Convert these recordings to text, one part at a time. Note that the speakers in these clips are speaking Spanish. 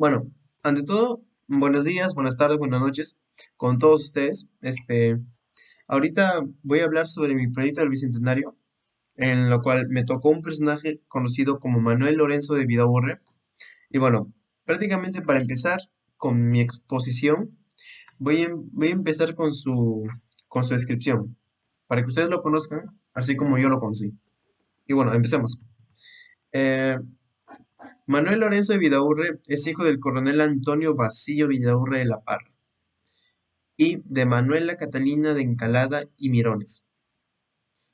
Bueno, ante todo, buenos días, buenas tardes, buenas noches con todos ustedes. Ahorita voy a hablar sobre mi proyecto del Bicentenario, en lo cual me tocó un personaje conocido como Manuel Lorenzo de Vidaurre. Y bueno, prácticamente para empezar con mi exposición, voy a empezar con su descripción, para que ustedes lo conozcan, así como yo lo conocí. Y bueno, empecemos. Eh, Manuel Lorenzo de Vidaurre es hijo del coronel Antonio Basilio Vidaurre de la Parra y de Manuela Catalina de Encalada y Mirones.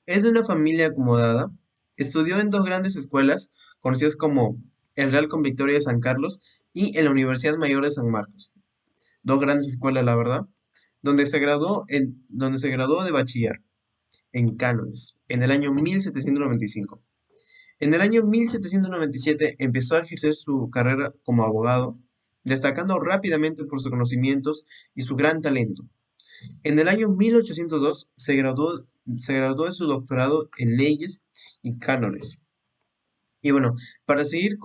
Es de una familia acomodada, estudió en dos grandes escuelas conocidas como el Real con Victoria de San Carlos y en la Universidad Mayor de San Marcos. Dos grandes escuelas, la verdad, donde se graduó de bachiller en cánones en el año 1795. En el año 1797 empezó a ejercer su carrera como abogado, destacando rápidamente por sus conocimientos y su gran talento. En el año 1802 se graduó de su doctorado en leyes y cánones. Y bueno, para seguir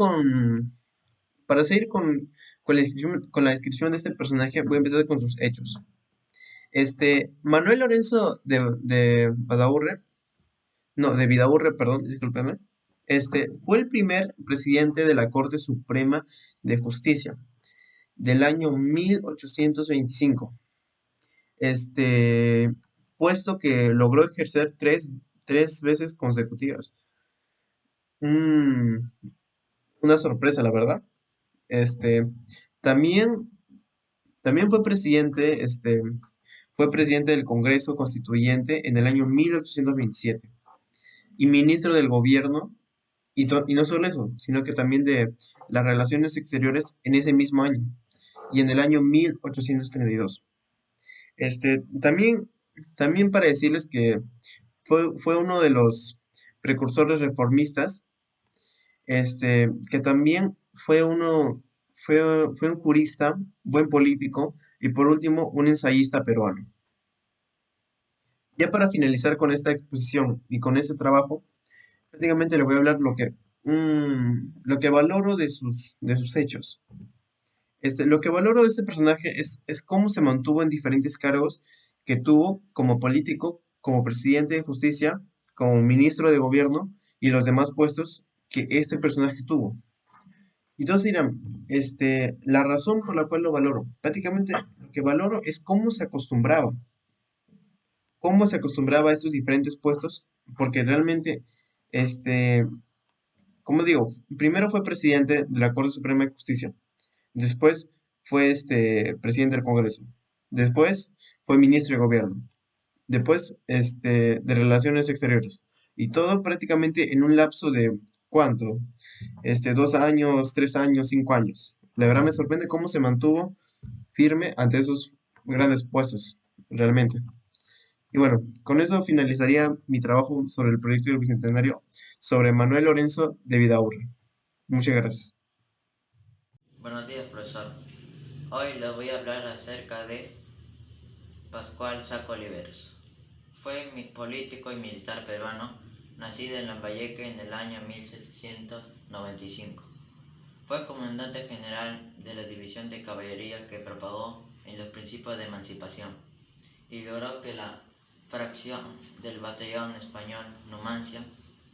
para seguir con la descripción de este personaje, voy a empezar con sus hechos. Manuel Lorenzo de Badaurre, no, de Vidaurre, perdón, discúlpeme, fue el primer presidente de la Corte Suprema de Justicia del año 1825. este, Puesto que logró ejercer tres veces consecutivas. Un- una sorpresa, la verdad. Este, también, también fue presidente del Congreso Constituyente en el año 1827 y ministro del gobierno, y no solo eso, sino que también de las relaciones exteriores en ese mismo año y en el año 1832. También para decirles que fue uno de los precursores reformistas, que también fue un jurista, buen político y por último un ensayista peruano. Ya para finalizar con esta exposición y con este trabajo, prácticamente le voy a hablar lo que valoro de sus hechos. Lo que valoro de este personaje es cómo se mantuvo en diferentes cargos que tuvo como político, como presidente de justicia, como ministro de gobierno y los demás puestos que este personaje tuvo. Y todos dirán, la razón por la cual lo valoro, prácticamente lo que valoro es cómo se acostumbraba a estos diferentes puestos, porque realmente, este, como digo, primero fue presidente de la Corte Suprema de Justicia. Después fue presidente del Congreso. Después fue ministro de gobierno. Después de Relaciones Exteriores. Y todo prácticamente en un lapso de ¿cuánto? 2 años, 3 años, 5 años. La verdad me sorprende cómo se mantuvo firme ante esos grandes puestos, realmente. Y bueno, con eso finalizaría mi trabajo sobre el proyecto del Bicentenario sobre Manuel Lorenzo de Vidaurre. Muchas gracias. Buenos días, profesor. Hoy les voy a hablar acerca de Pascual Saco Oliveros. Fue político y militar peruano, nacido en Lambayeque en el año 1795. Fue comandante general de la división de caballería que propagó en los principios de emancipación y logró que la fracción del batallón español Numancia,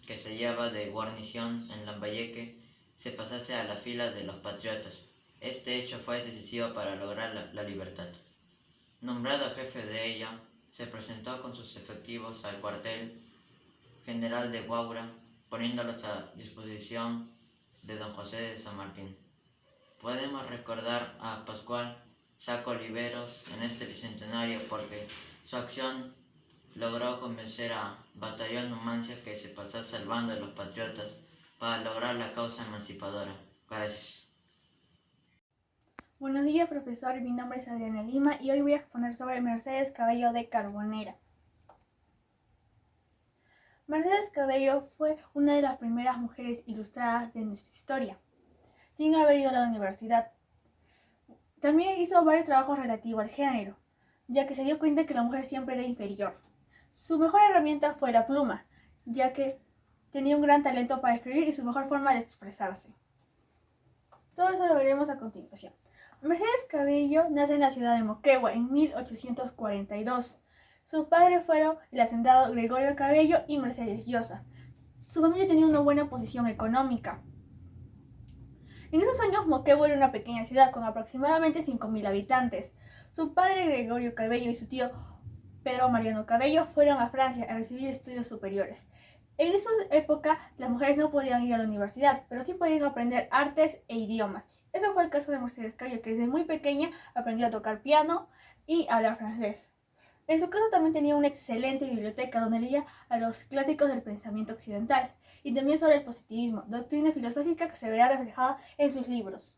que se hallaba de guarnición en Lambayeque, se pasase a la fila de los patriotas. Este hecho fue decisivo para lograr la libertad. Nombrado jefe de ella, se presentó con sus efectivos al cuartel general de Guaura, poniéndolos a disposición de don José de San Martín. Podemos recordar a Pascual Saco Oliveros en este bicentenario porque su acción logró convencer a Batallón Numancia que se pasase al bando de los patriotas para lograr la causa emancipadora. Gracias. Buenos días, profesor. Mi nombre es Adriana Lima y hoy voy a exponer sobre Mercedes Cabello de Carbonera. Mercedes Cabello fue una de las primeras mujeres ilustradas de nuestra historia, sin haber ido a la universidad. También hizo varios trabajos relativos al género, ya que se dio cuenta que la mujer siempre era inferior. Su mejor herramienta fue la pluma, ya que tenía un gran talento para escribir y su mejor forma de expresarse. Todo eso lo veremos a continuación. Mercedes Cabello nace en la ciudad de Moquegua en 1842. Sus padres fueron el hacendado Gregorio Cabello y Mercedes Llosa. Su familia tenía una buena posición económica. En esos años Moquegua era una pequeña ciudad con aproximadamente 5.000 habitantes. Su padre Gregorio Cabello y su tío Pedro Mariano Cabello fueron a Francia a recibir estudios superiores. En esa época las mujeres no podían ir a la universidad, pero sí podían aprender artes e idiomas. Ese fue el caso de Mercedes Cabello, que desde muy pequeña aprendió a tocar piano y a hablar francés. En su casa también tenía una excelente biblioteca donde leía a los clásicos del pensamiento occidental y también sobre el positivismo, doctrina filosófica que se verá reflejada en sus libros.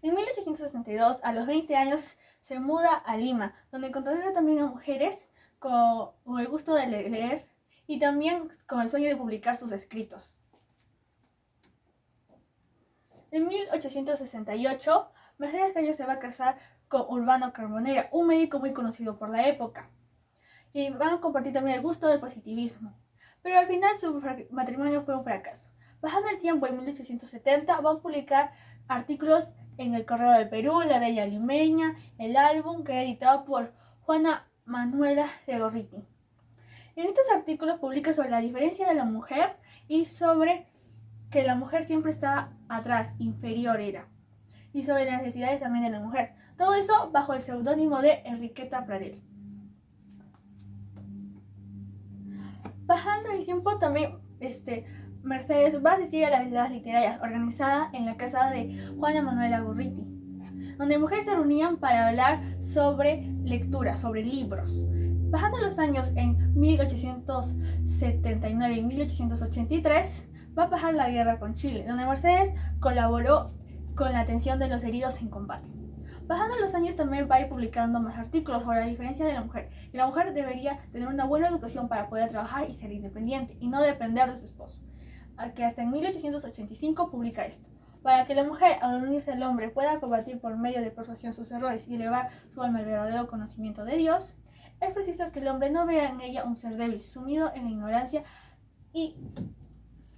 En 1862, a los 20 años, se muda a Lima, donde encontrará también a mujeres con el gusto de leer y también con el sueño de publicar sus escritos. En 1868, Mercedes Cabello se va a casar con Urbano Carbonera, un médico muy conocido por la época, y van a compartir también el gusto del positivismo. Pero al final su matrimonio fue un fracaso. Bajando el tiempo, en 1870 va a publicar artículos en El Correo del Perú, La Bella Limeña, el álbum que era editado por Juana Manuela de Gorriti. En estos artículos publica sobre la diferencia de la mujer y sobre que la mujer siempre estaba atrás, inferior era, y sobre las necesidades también de la mujer. Todo eso bajo el seudónimo de Enriqueta Pradel. Bajando el tiempo también, Mercedes va a asistir a las veladas literarias organizadas en la casa de Juana Manuela Gorriti, donde mujeres se reunían para hablar sobre lectura, sobre libros. Bajando los años en 1879 y 1883, va a pasar la guerra con Chile, donde Mercedes colaboró con la atención de los heridos en combate. Bajando los años también va a ir publicando más artículos sobre la diferencia de la mujer. Y la mujer debería tener una buena educación para poder trabajar y ser independiente y no depender de su esposo. Que hasta en 1885 publica esto. Para que la mujer, al unirse al hombre, pueda combatir por medio de persuasión sus errores y elevar su alma al verdadero conocimiento de Dios, es preciso que el hombre no vea en ella un ser débil, sumido en la ignorancia y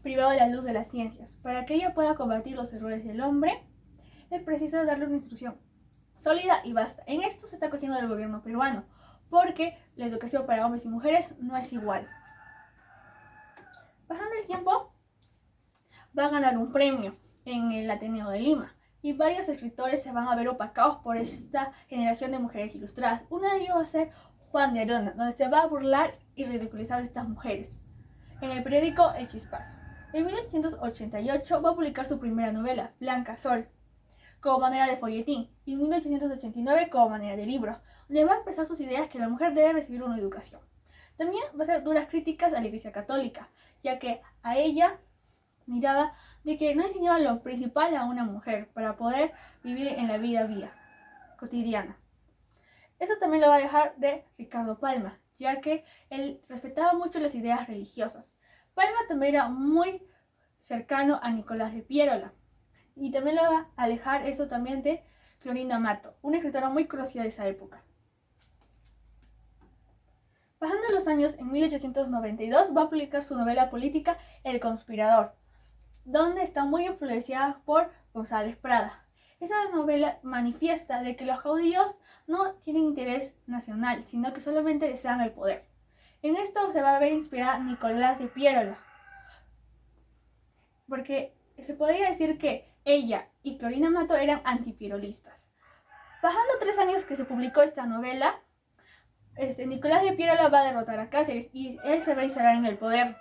privado de la luz de las ciencias. Para que ella pueda combatir los errores del hombre, es preciso darle una instrucción sólida y basta. En esto se está cogiendo del gobierno peruano, porque la educación para hombres y mujeres no es igual. Bajando el tiempo, va a ganar un premio en el Ateneo de Lima, y varios escritores se van a ver opacados por esta generación de mujeres ilustradas. Uno de ellos va a ser Juan de Arona, donde se va a burlar y ridiculizar a estas mujeres. En el periódico El Chispazo. En 1888 va a publicar su primera novela, Blanca Sol, como manera de folletín, y en 1889 como manera de libro, donde va a expresar sus ideas que la mujer debe recibir una educación. También va a hacer duras críticas a la Iglesia Católica, ya que a ella miraba de que no enseñaba lo principal a una mujer para poder vivir en la vida cotidiana. Eso también lo va a dejar de Ricardo Palma, ya que él respetaba mucho las ideas religiosas. Palma también era muy cercano a Nicolás de Piérola, y también lo va a alejar eso también de Clorinda Mato, una escritora muy conocida de esa época. Bajando los años, en 1892 va a publicar su novela política El Conspirador, donde está muy influenciada por González Prada. Esa novela manifiesta de que los judíos no tienen interés nacional, sino que solamente desean el poder. En esto se va a ver inspirada Nicolás de Piérola, porque se podría decir que ella y Clorinda Mato eran antipierolistas. Bajando 3 años que se publicó esta novela, Nicolás de Piérola va a derrotar a Cáceres y él se va a instalar en el poder.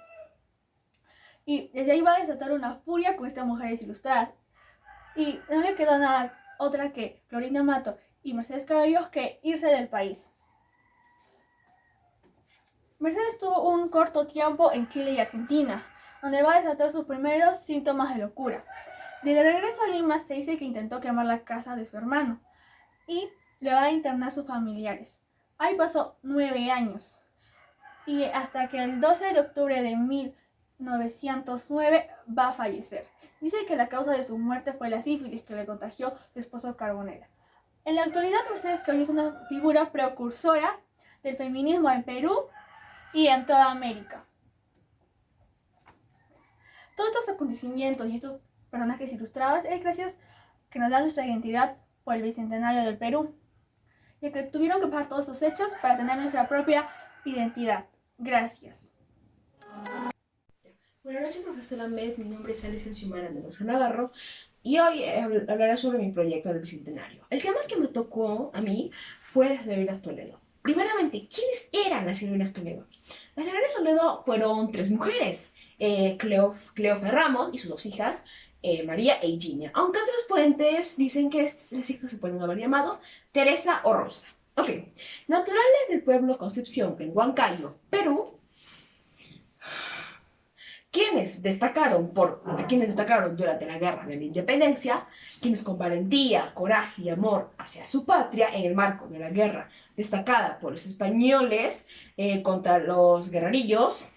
Y desde ahí va a desatar una furia con estas mujeres ilustradas. Y no le quedó nada otra que Clorinda Mato y Mercedes Cabello que irse del país. Mercedes tuvo un corto tiempo en Chile y Argentina, donde va a desatar sus primeros síntomas de locura. De regreso a Lima se dice que intentó quemar la casa de su hermano y le va a internar a sus familiares. Ahí pasó 9 años y hasta que el 12 de octubre de 1909 va a fallecer. Dice que la causa de su muerte fue la sífilis que le contagió su esposo Carbonera. En la actualidad Mercedes Cabello es una figura precursora del feminismo en Perú y en toda América. Todos estos acontecimientos y estos personajes ilustrados es gracias que nos dan nuestra identidad por el Bicentenario del Perú, ya que tuvieron que pasar todos esos hechos para tener nuestra propia identidad. Gracias. Buenas noches, profesora Med. Mi nombre es Alicia Xiomara Mendoza Navarro y hoy hablaré sobre mi proyecto del Bicentenario. El tema que me tocó a mí fue las heroínas Toledo. Primeramente, ¿quiénes eran las heroínas Toledo? Las heroínas Toledo fueron 3 mujeres, Cleofe Ramos y sus 2 hijas, María e Eugenia, aunque otras fuentes dicen que las hijas se pueden haber llamado Teresa o Rosa. Ok, naturales del pueblo Concepción, en Huancayo, Perú, quienes destacaron durante la Guerra de la Independencia, quienes con valentía, coraje y amor hacia su patria en el marco de la guerra destacada por los españoles contra los guerrerillos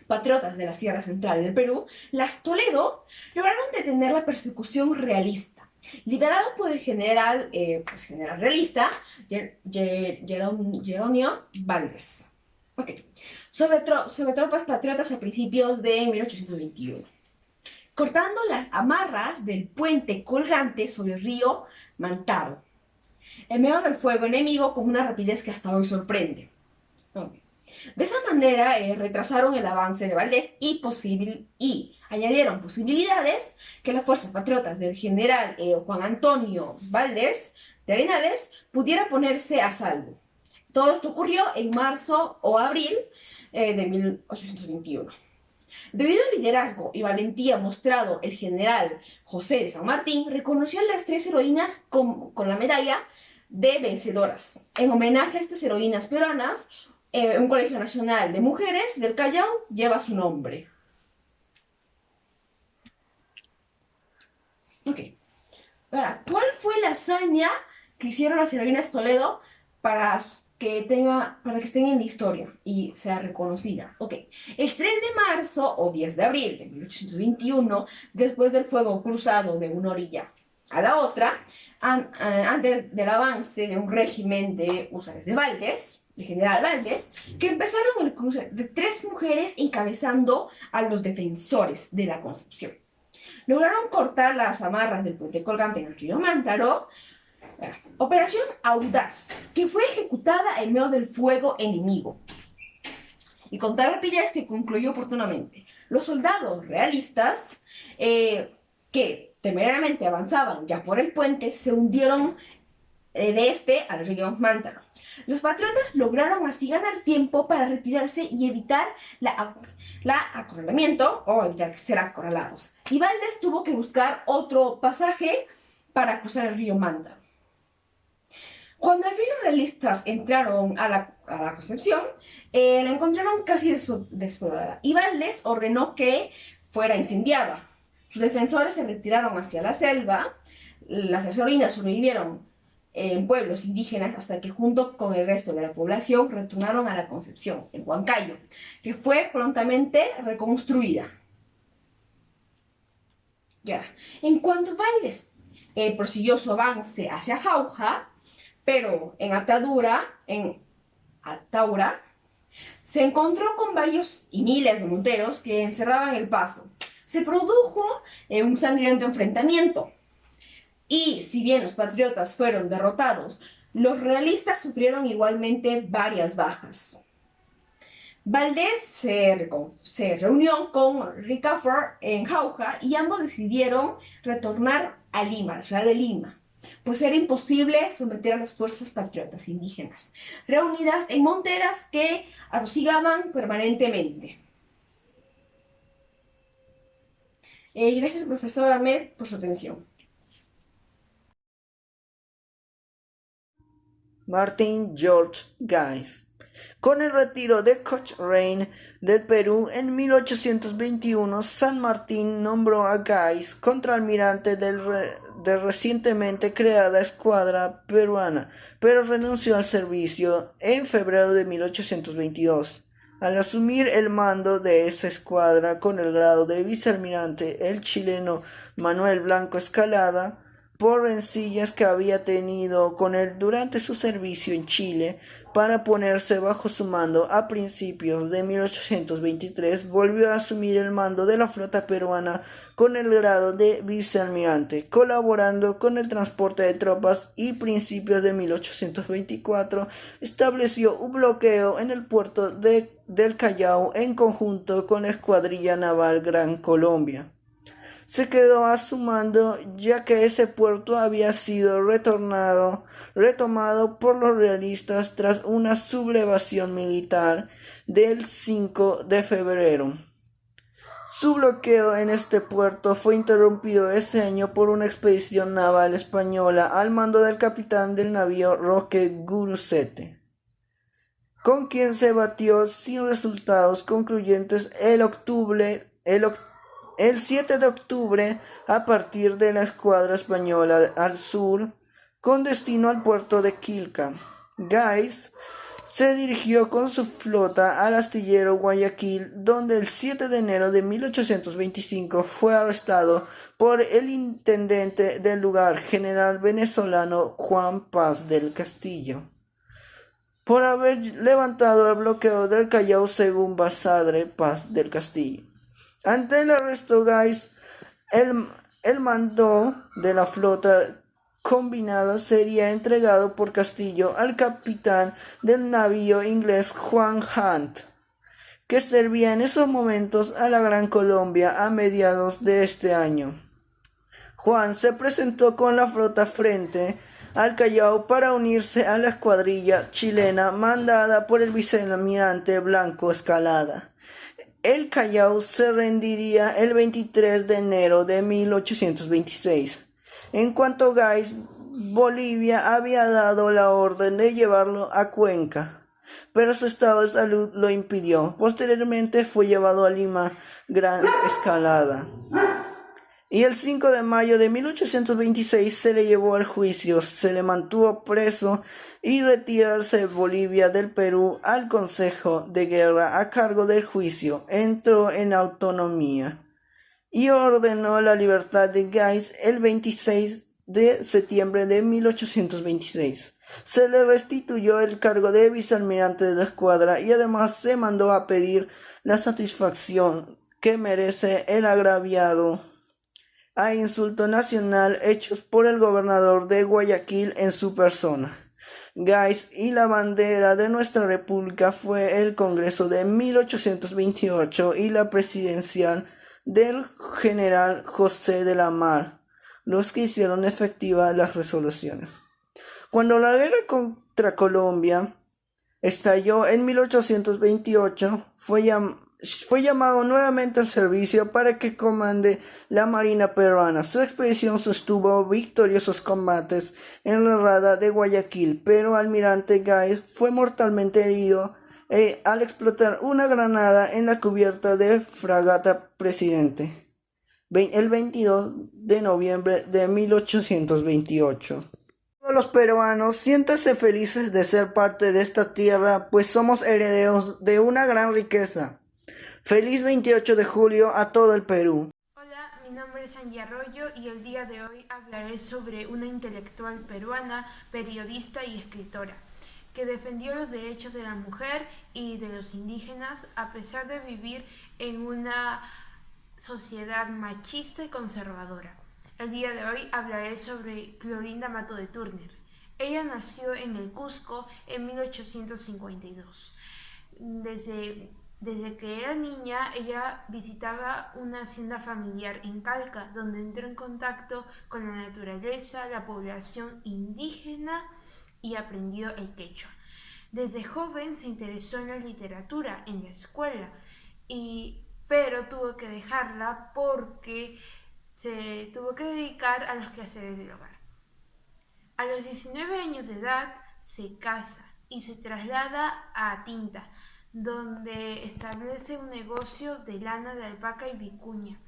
patriotas de la Sierra Central del Perú, las Toledo lograron detener la persecución realista, liderado por el general realista Jerónimo Valdés. Okay. Sobre tropas patriotas a principios de 1821, cortando las amarras del puente colgante sobre el río Mantaro, en medio del fuego enemigo con una rapidez que hasta hoy sorprende. Okay. De esa manera retrasaron el avance de Valdés y añadieron posibilidades que las fuerzas patriotas del general Juan Antonio Valdés de Arenales pudiera ponerse a salvo. Todo esto ocurrió en marzo o abril de 1821. Debido al liderazgo y valentía mostrado, el general José de San Martín reconoció a las 3 heroínas con la medalla de vencedoras. En homenaje a estas heroínas peruanas, un colegio nacional de mujeres del Callao lleva su nombre. Ok. Ahora, ¿cuál fue la hazaña que hicieron las heroínas Toledo para que estén en la historia y sea reconocida? Ok, el 3 de marzo o 10 de abril de 1821, después del fuego cruzado de una orilla a la otra, antes del avance de un régimen de húsares de Valdés, el general Valdés, que empezaron el cruce de 3 mujeres encabezando a los defensores de la Concepción. Lograron cortar las amarras del puente colgante en el río Mántaro. Operación Audaz, que fue ejecutada en medio del fuego enemigo y con tal rapidez que concluyó oportunamente. Los soldados realistas que temerariamente avanzaban ya por el puente se hundieron de este al río Mántaro. Los patriotas lograron así ganar tiempo para retirarse y evitar acorralamiento o evitar ser acorralados. Y Valdés tuvo que buscar otro pasaje para cruzar el río Mántaro. Cuando al fin los realistas entraron a la Concepción, la encontraron casi despoblada y Valdés ordenó que fuera incendiada. Sus defensores se retiraron hacia la selva. Las heroínas sobrevivieron en pueblos indígenas hasta que junto con el resto de la población retornaron a la Concepción, en Huancayo, que fue prontamente reconstruida. Ya. En cuanto Valdés prosiguió su avance hacia Jauja, pero en Ataura, se encontró con varios y miles de monteros que encerraban el paso. Se produjo un sangriento enfrentamiento. Y si bien los patriotas fueron derrotados, los realistas sufrieron igualmente varias bajas. Valdés se reunió con Ricafort en Jauja y ambos decidieron retornar a Lima, la ciudad de Lima, pues era imposible someter a las fuerzas patriotas indígenas, reunidas en monteras que atosigaban permanentemente. Gracias, profesor Ahmed, por su atención. Martin George Guise. Con el retiro de Cochrane del Perú en 1821, San Martín nombró a Guise contraalmirante de recientemente creada escuadra peruana, pero renunció al servicio en febrero de 1822. Al asumir el mando de esa escuadra con el grado de vicealmirante, el chileno Manuel Blanco Escalada por rencillas que había tenido con él durante su servicio en Chile para ponerse bajo su mando a principios de 1823, volvió a asumir el mando de la flota peruana con el grado de vicealmirante, colaborando con el transporte de tropas, y principios de 1824 estableció un bloqueo en el puerto del Callao en conjunto con la Escuadrilla Naval Gran Colombia. Se quedó a su mando, ya que ese puerto había sido retomado por los realistas tras una sublevación militar del 5 de febrero. Su bloqueo en este puerto fue interrumpido ese año por una expedición naval española al mando del capitán del navío Roque Gurucete, con quien se batió sin resultados concluyentes el 7 de octubre a partir de la escuadra española al sur, con destino al puerto de Quilca. Guise se dirigió con su flota al astillero Guayaquil, donde el 7 de enero de 1825 fue arrestado por el intendente del lugar, general venezolano Juan Paz del Castillo, por haber levantado el bloqueo del Callao, según Basadre Paz del Castillo. Ante el arresto, Guise, el mando de la flota combinada sería entregado por Castillo al capitán del navío inglés Juan Hunt, que servía en esos momentos a la Gran Colombia a mediados de este año. Juan se presentó con la flota frente al Callao para unirse a la escuadrilla chilena mandada por el vicealmirante Blanco Escalada. El Callao se rendiría el 23 de enero de 1826. En cuanto a Guise, Bolivia había dado la orden de llevarlo a Cuenca, pero su estado de salud lo impidió. Posteriormente fue llevado a Lima Gran Escalada, y el 5 de mayo de 1826 se le llevó al juicio, se le mantuvo preso y retirarse Bolivia del Perú al Consejo de Guerra a cargo del juicio. Entró en autonomía y ordenó la libertad de Guise el 26 de septiembre de 1826. Se le restituyó el cargo de vicealmirante de la escuadra y además se mandó a pedir la satisfacción que merece el agraviado a insulto nacional hechos por el gobernador de Guayaquil en su persona. Guise y la bandera de nuestra república fue el Congreso de 1828 y la presidencial del general José de la Mar, los que hicieron efectivas las resoluciones. Cuando la guerra contra Colombia estalló en 1828, fue llamado nuevamente al servicio para que comande la Marina peruana. Su expedición sostuvo victoriosos combates en la rada de Guayaquil, pero almirante Guise fue mortalmente herido al explotar una granada en la cubierta de fragata Presidente el 22 de noviembre de 1828. Todos los peruanos, siéntanse felices de ser parte de esta tierra, pues somos herederos de una gran riqueza. Feliz 28 de julio a todo el Perú. Hola, mi nombre es Angie Arroyo y el día de hoy hablaré sobre una intelectual peruana, periodista y escritora, que defendió los derechos de la mujer y de los indígenas a pesar de vivir en una sociedad machista y conservadora. El día de hoy hablaré sobre Clorinda Mato de Turner. Ella nació en el Cusco en 1852. Desde que era niña, ella visitaba una hacienda familiar en Calca, donde entró en contacto con la naturaleza, la población indígena y aprendió el quechua. Desde joven se interesó en la literatura en la escuela, pero tuvo que dejarla porque se tuvo que dedicar a los quehaceres del hogar. A los 19 años de edad se casa y se traslada a Tinta, donde establece un negocio de lana de alpaca y vicuña.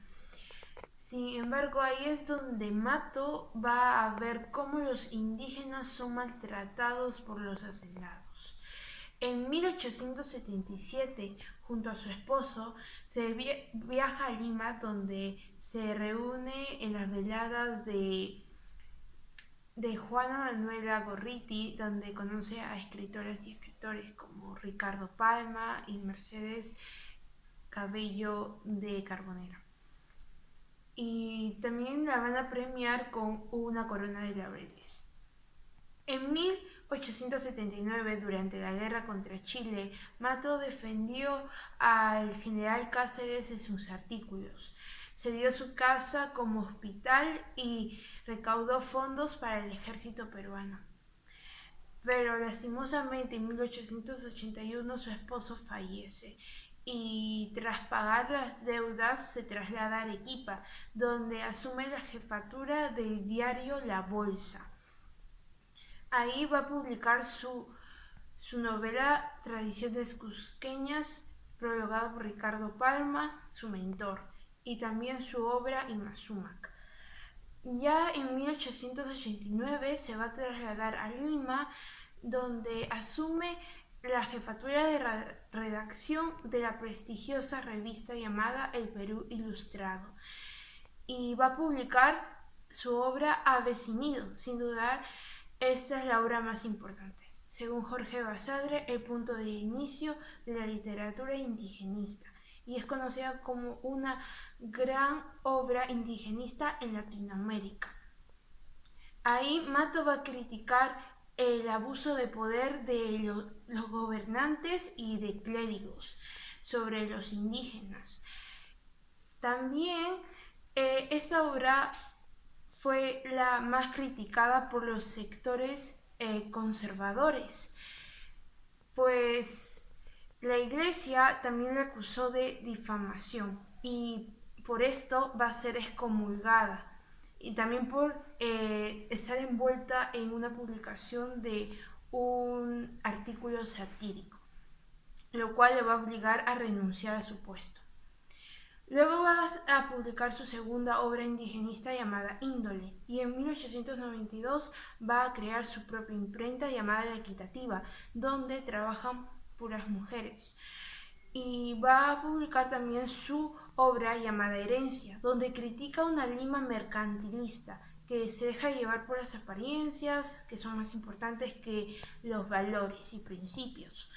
Sin embargo, ahí es donde Mato va a ver cómo los indígenas son maltratados por los hacendados. En 1877, junto a su esposo, se viaja a Lima, donde se reúne en las veladas de de Juana Manuela Gorriti, donde conoce a escritoras y escritores como Ricardo Palma y Mercedes Cabello de Carbonera. Y también la van a premiar con una corona de laureles. En 1879, durante la guerra contra Chile, Mato defendió al general Cáceres en sus artículos. Cedió su casa como hospital y recaudó fondos para el ejército peruano. Pero lastimosamente en 1881 su esposo fallece y tras pagar las deudas se traslada a Arequipa, donde asume la jefatura del diario La Bolsa. Ahí va a publicar su novela Tradiciones Cusqueñas, prologada por Ricardo Palma, su mentor, y también su obra Imazumac. Ya en 1889 se va a trasladar a Lima, donde asume la jefatura de redacción de la prestigiosa revista llamada El Perú Ilustrado, y va a publicar su obra Avecinido. Sin dudar, esta es la obra más importante. Según Jorge Basadre, el punto de inicio de la literatura indigenista, y es conocida como una gran obra indigenista en Latinoamérica. Ahí Mato va a criticar el abuso de poder de los gobernantes y de clérigos sobre los indígenas. También esta obra fue la más criticada por los sectores conservadores, pues la Iglesia también le acusó de difamación y por esto va a ser excomulgada, y también por estar envuelta en una publicación de un artículo satírico, lo cual le va a obligar a renunciar a su puesto. Luego va a publicar su segunda obra indigenista llamada Índole, y en 1892 va a crear su propia imprenta llamada La Equitativa, donde trabajan puras mujeres. Y va a publicar también su obra llamada Herencia, donde critica una Lima mercantilista que se deja llevar por las apariencias, que son más importantes que los valores y principios.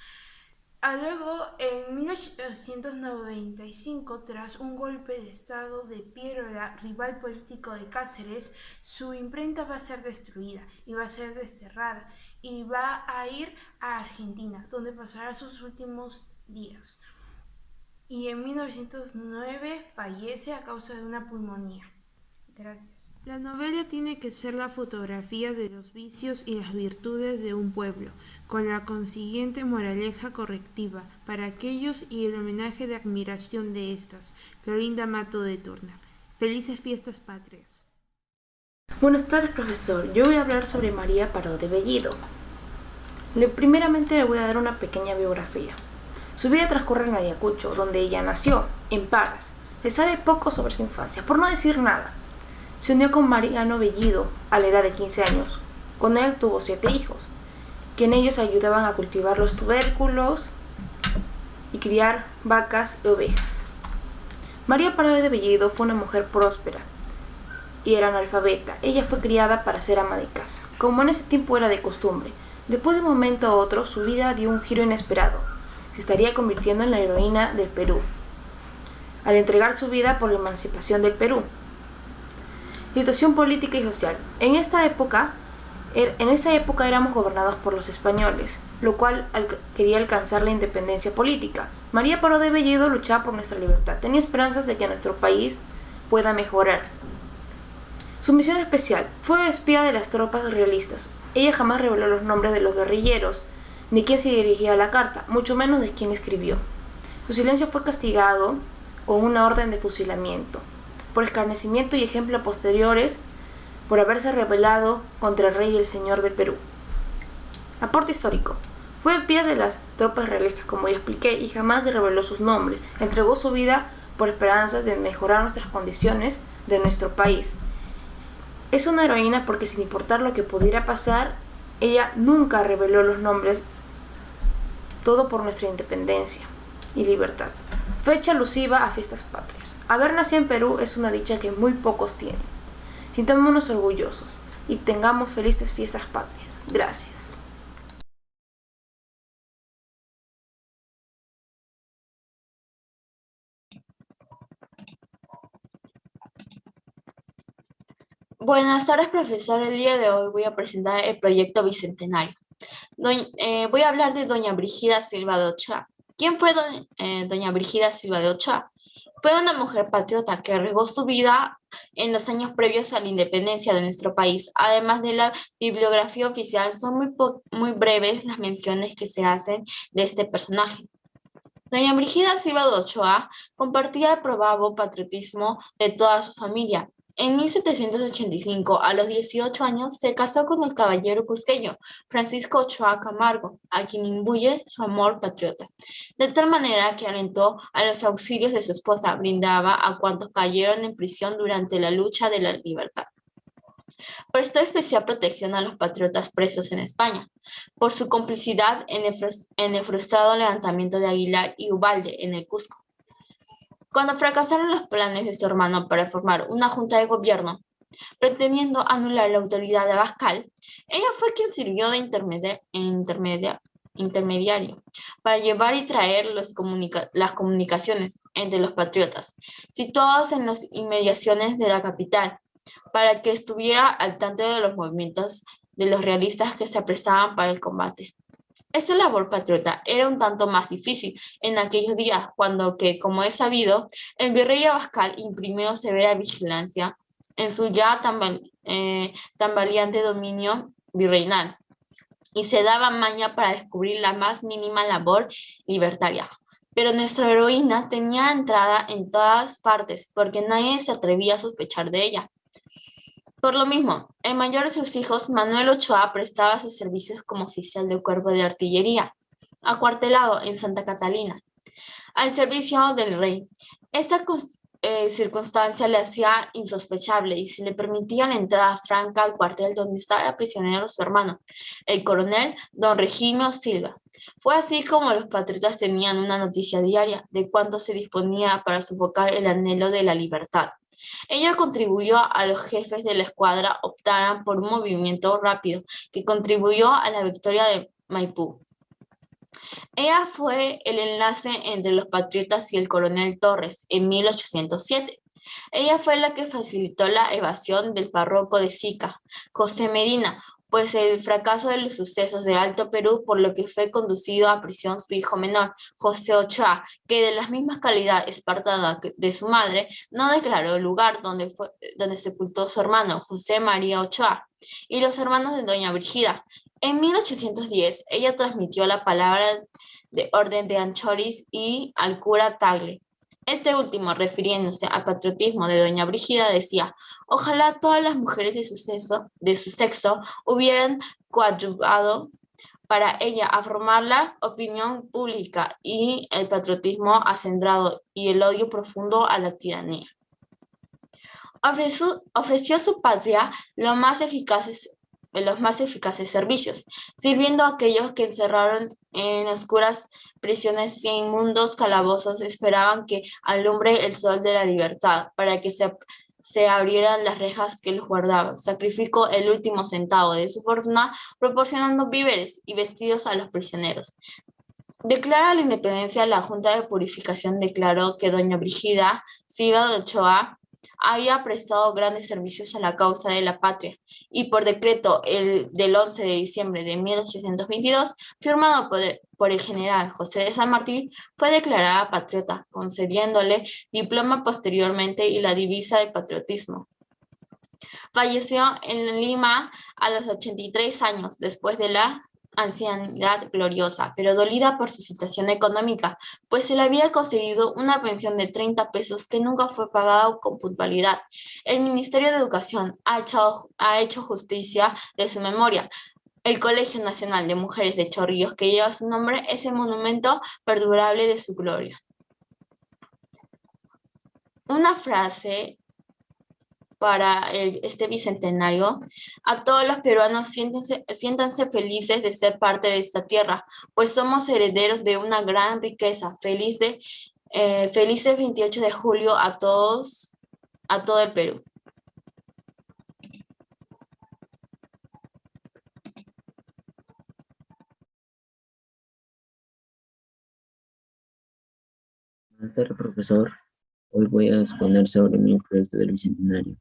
Luego, en 1895, tras un golpe de estado de Pierola, rival político de Cáceres, su imprenta va a ser destruida y va a ser desterrada, y va a ir a Argentina, donde pasará sus últimos días. Y en 1909 fallece a causa de una pulmonía. Gracias. La novela tiene que ser la fotografía de los vicios y las virtudes de un pueblo, con la consiguiente moraleja correctiva para aquellos y el homenaje de admiración de estas. Clorinda Mato de Turner. Felices fiestas patrias. Buenas tardes, profesor. Yo voy a hablar sobre María Paró de Bellido. Primeramente le voy a dar una pequeña biografía. Su vida transcurre en Ayacucho, donde ella nació, en Parras. Se sabe poco sobre su infancia, por no decir nada. Se unió con Mariano Bellido a la edad de 15 años. Con él tuvo 7 hijos, que en ellos ayudaban a cultivar los tubérculos y criar vacas y ovejas. María Paró de Bellido fue una mujer próspera y era analfabeta. Ella fue criada para ser ama de casa, como en ese tiempo era de costumbre. Después de un momento a otro, su vida dio un giro inesperado. Se estaría convirtiendo en la heroína del Perú, al entregar su vida por la emancipación del Perú. Situación política y social. En esa época éramos gobernados por los españoles, lo cual quería alcanzar la independencia política. María Paró de Bellido luchaba por nuestra libertad. Tenía esperanzas de que nuestro país pueda mejorar. Su misión especial fue espía de las tropas realistas. Ella jamás reveló los nombres de los guerrilleros, ni quién se dirigía a la carta, mucho menos de quién escribió. Su silencio fue castigado con una orden de fusilamiento, por escarnecimiento y ejemplo posteriores, por haberse rebelado contra el rey y el señor del Perú. Aporte histórico. Fue espía de las tropas realistas, como ya expliqué, y jamás reveló sus nombres. Entregó su vida por esperanzas de mejorar nuestras condiciones de nuestro país. Es una heroína porque, sin importar lo que pudiera pasar, ella nunca reveló los nombres, todo por nuestra independencia y libertad. Fecha alusiva a fiestas patrias. Haber nacido en Perú es una dicha que muy pocos tienen. Sintámonos orgullosos. y tengamos felices fiestas patrias. Gracias. Buenas tardes, profesor. El día de hoy voy a presentar el proyecto Bicentenario. Voy a hablar de doña Brígida Silva de Ochoa. ¿Quién fue doña Brígida Silva de Ochoa? Fue una mujer patriota que regó su vida en los años previos a la independencia de nuestro país. Además de la bibliografía oficial, son muy breves las menciones que se hacen de este personaje. Doña Brígida Silva de Ochoa compartía el probado patriotismo de toda su familia. En 1785, a los 18 años, se casó con el caballero cusqueño Francisco Ochoa Camargo, a quien imbuye su amor patriota, de tal manera que alentó a los auxilios de su esposa, brindaba a cuantos cayeron en prisión durante la lucha de la libertad. Prestó especial protección a los patriotas presos en España, por su complicidad en el frustrado levantamiento de Aguilar y Ubalde en el Cusco. Cuando fracasaron los planes de su hermano para formar una junta de gobierno, pretendiendo anular la autoridad de Abascal, ella fue quien sirvió de intermediario para llevar y traer las comunicaciones entre los patriotas, situados en las inmediaciones de la capital, para que estuviera al tanto de los movimientos de los realistas que se apresaban para el combate. Esta labor patriota era un tanto más difícil en aquellos días, cuando que, como es sabido, el virrey Abascal imprimió severa vigilancia en su ya tambaleante dominio virreinal y se daba maña para descubrir la más mínima labor libertaria. Pero nuestra heroína tenía entrada en todas partes, porque nadie se atrevía a sospechar de ella. Por lo mismo, el mayor de sus hijos, Manuel Ochoa, prestaba sus servicios como oficial del cuerpo de artillería, acuartelado en Santa Catalina, al servicio del rey. Esta circunstancia le hacía insospechable y se le permitía la entrada franca al cuartel donde estaba prisionero su hermano, el coronel don Regimio Silva. Fue así como los patriotas tenían una noticia diaria de cuánto se disponía para sofocar el anhelo de la libertad. Ella contribuyó a los jefes de la escuadra optaran por un movimiento rápido que contribuyó a la victoria de Maipú. Ella fue el enlace entre los patriotas y el coronel Torres en 1807. Ella fue la que facilitó la evasión del párroco de Sica, José Medina, pues el fracaso de los sucesos de Alto Perú, por lo que fue conducido a prisión su hijo menor, José Ochoa, que de la misma calidad espartana de su madre, no declaró el lugar donde sepultó su hermano, José María Ochoa, y los hermanos de doña Brígida. En 1810, ella transmitió la palabra de orden de Anchoris y al cura Tagle. Este último, refiriéndose al patriotismo de doña Brígida, decía: ojalá todas las mujeres de su sexo hubieran coadyuvado para ella a formar la opinión pública y el patriotismo acendrado y el odio profundo a la tiranía. Ofreció a su patria los más eficaces servicios, sirviendo a aquellos que encerraron en oscuras prisiones y en inmundos calabozos esperaban que alumbre el sol de la libertad, para que se abrieran las rejas que los guardaban. Sacrificó el último centavo de su fortuna proporcionando víveres y vestidos a los prisioneros. Declara la independencia, la Junta de Purificación declaró que doña Brígida Silva de Ochoa había prestado grandes servicios a la causa de la patria y por decreto del 11 de diciembre de 1822, firmado por el general José de San Martín, fue declarada patriota, concediéndole diploma posteriormente y la divisa de patriotismo. Falleció en Lima a los 83 años después de la ancianidad gloriosa, pero dolida por su situación económica, pues se le había conseguido una pensión de 30 pesos que nunca fue pagada con puntualidad. El Ministerio de Educación ha hecho justicia de su memoria. El Colegio Nacional de Mujeres de Chorrillos, que lleva su nombre, es el monumento perdurable de su gloria. Una frase para este bicentenario: a todos los peruanos siéntanse felices de ser parte de esta tierra, pues somos herederos de una gran riqueza. Felices 28 de julio a todo el Perú. Buenas tardes, profesor. Hoy voy a exponer sobre mi proyecto del Bicentenario.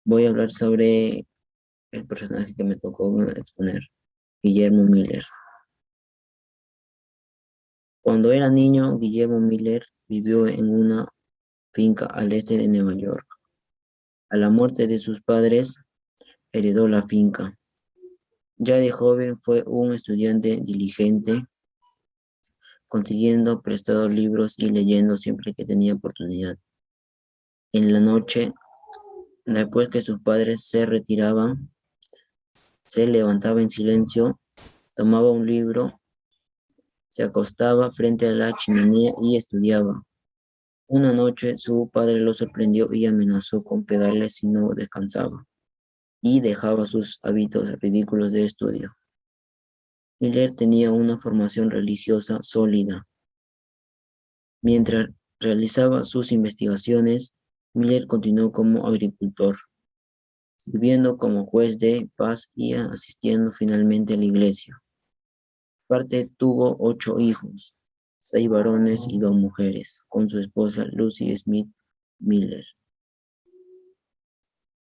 Voy a hablar sobre el personaje que me tocó exponer, Guillermo Miller. Cuando era niño, Guillermo Miller vivió en una finca al este de Nueva York. A la muerte de sus padres, heredó la finca. Ya de joven fue un estudiante diligente, consiguiendo prestados libros y leyendo siempre que tenía oportunidad. En la noche, después que sus padres se retiraban, se levantaba en silencio, tomaba un libro, se acostaba frente a la chimenea y estudiaba. Una noche su padre lo sorprendió y amenazó con pegarle si no descansaba y dejaba sus hábitos ridículos de estudio. Miller tenía una formación religiosa sólida. Mientras realizaba sus investigaciones, Miller continuó como agricultor, sirviendo como juez de paz y asistiendo finalmente a la iglesia. Aparte tuvo 8 hijos, 6 varones y 2 mujeres, con su esposa Lucy Smith Miller.